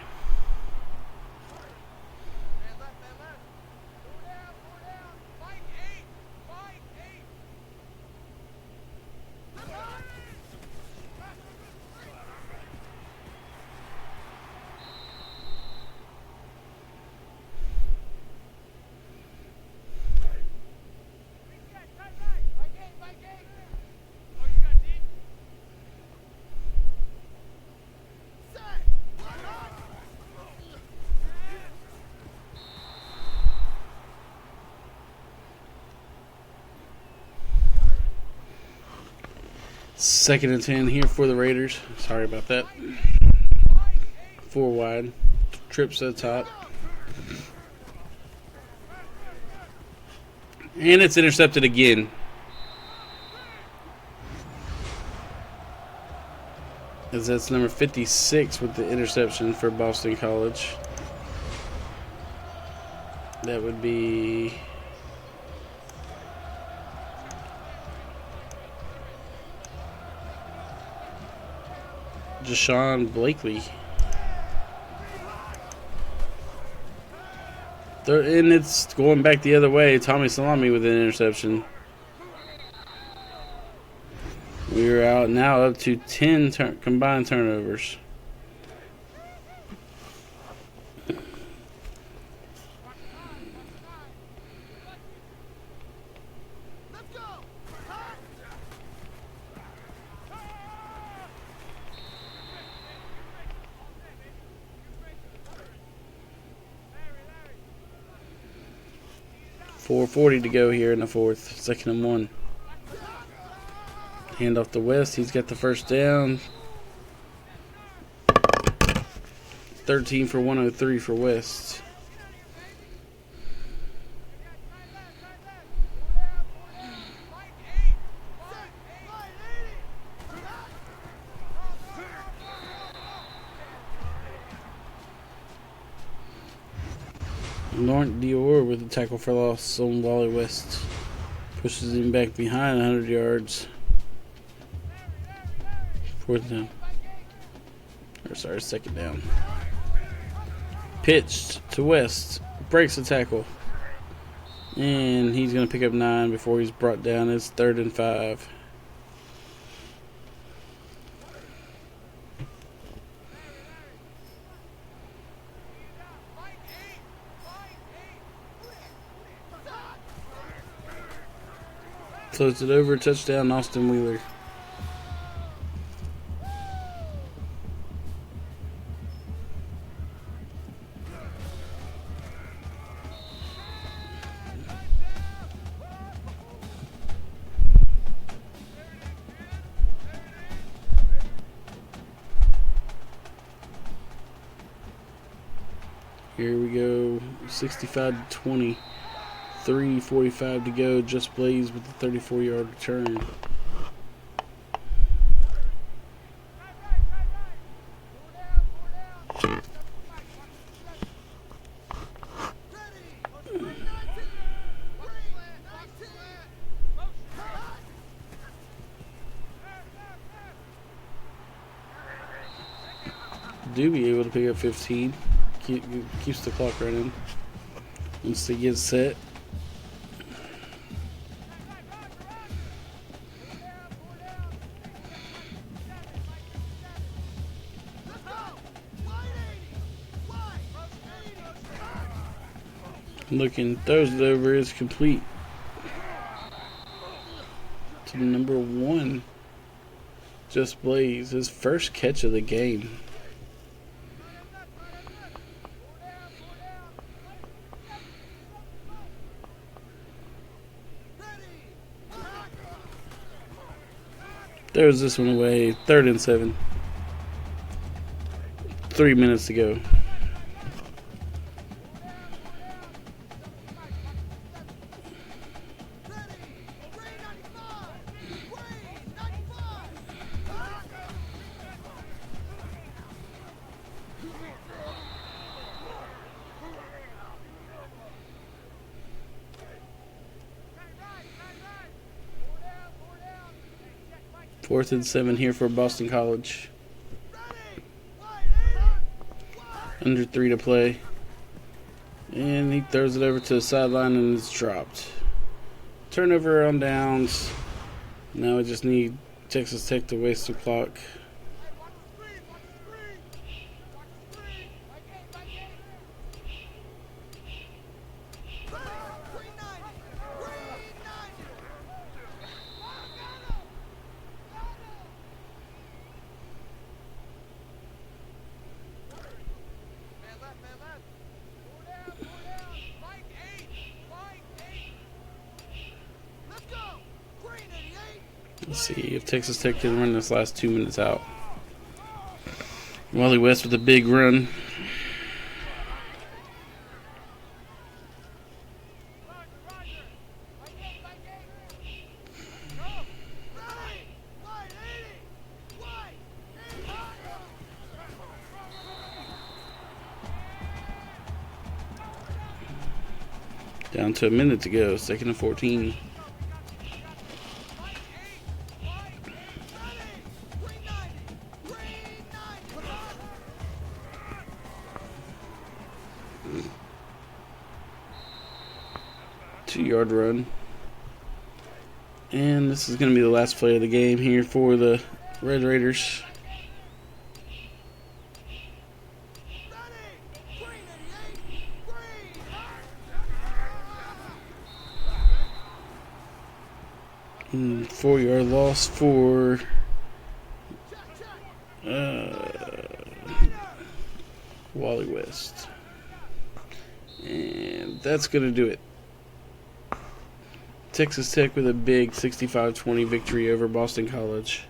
Speaker 2: Second and 10 here for the Raiders. Sorry about that. 4 wide. Trips to the top. And it's intercepted again. As that's number 56 with the interception for Boston College. That would be Jashawn Blakely. And it's going back the other way. Tommy Salami with an interception. We're out now up to 10 combined turnovers. .440 to go here in the 4th. 2nd and 1. Hand off to West. He's got the first down. 13 for 103 for West. Laurent Dior with a tackle for loss on Wally West. Pushes him back behind 100 yards. Fourth down. Or sorry, second down. Pitched to West. Breaks the tackle. And he's going to pick up 9 before he's brought down. It's 3rd and 5. Floats it over, touchdown, Austin Wheeler. Here we go, 65-20. 3:45 to go. Just Blaze with the 34-yard return. Do be able to pick up 15. Keeps the clock running. Once they get set. Looking, throws it over, is complete to number 1, Just Blaze, his first catch of the game. Throws this one away, 3rd and 7. 3 minutes to go. Fourth and 7 here for Boston College. Under 3 to play. And he throws it over to the sideline and it's dropped. Turnover on downs. Now we just need Texas Tech to waste the clock. Let's see if Texas Tech can run this last 2 minutes out. Wally West with a big run. Down to a minute to go, 2nd and 14. Two-yard run. And this is going to be the last play of the game here for the Red Raiders. And 4-yard loss for Wally West. And that's going to do it. Texas Tech with a big 65-20 victory over Boston College.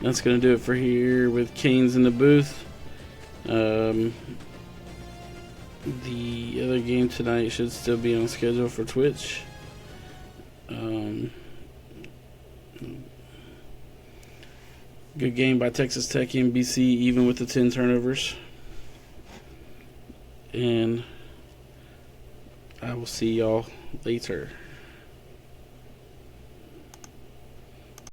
Speaker 2: That's going to do it for here with Canes in the booth. The other game tonight should still be on schedule for Twitch. Good game by Texas Tech and BC, even with the 10 turnovers. And I will see y'all later.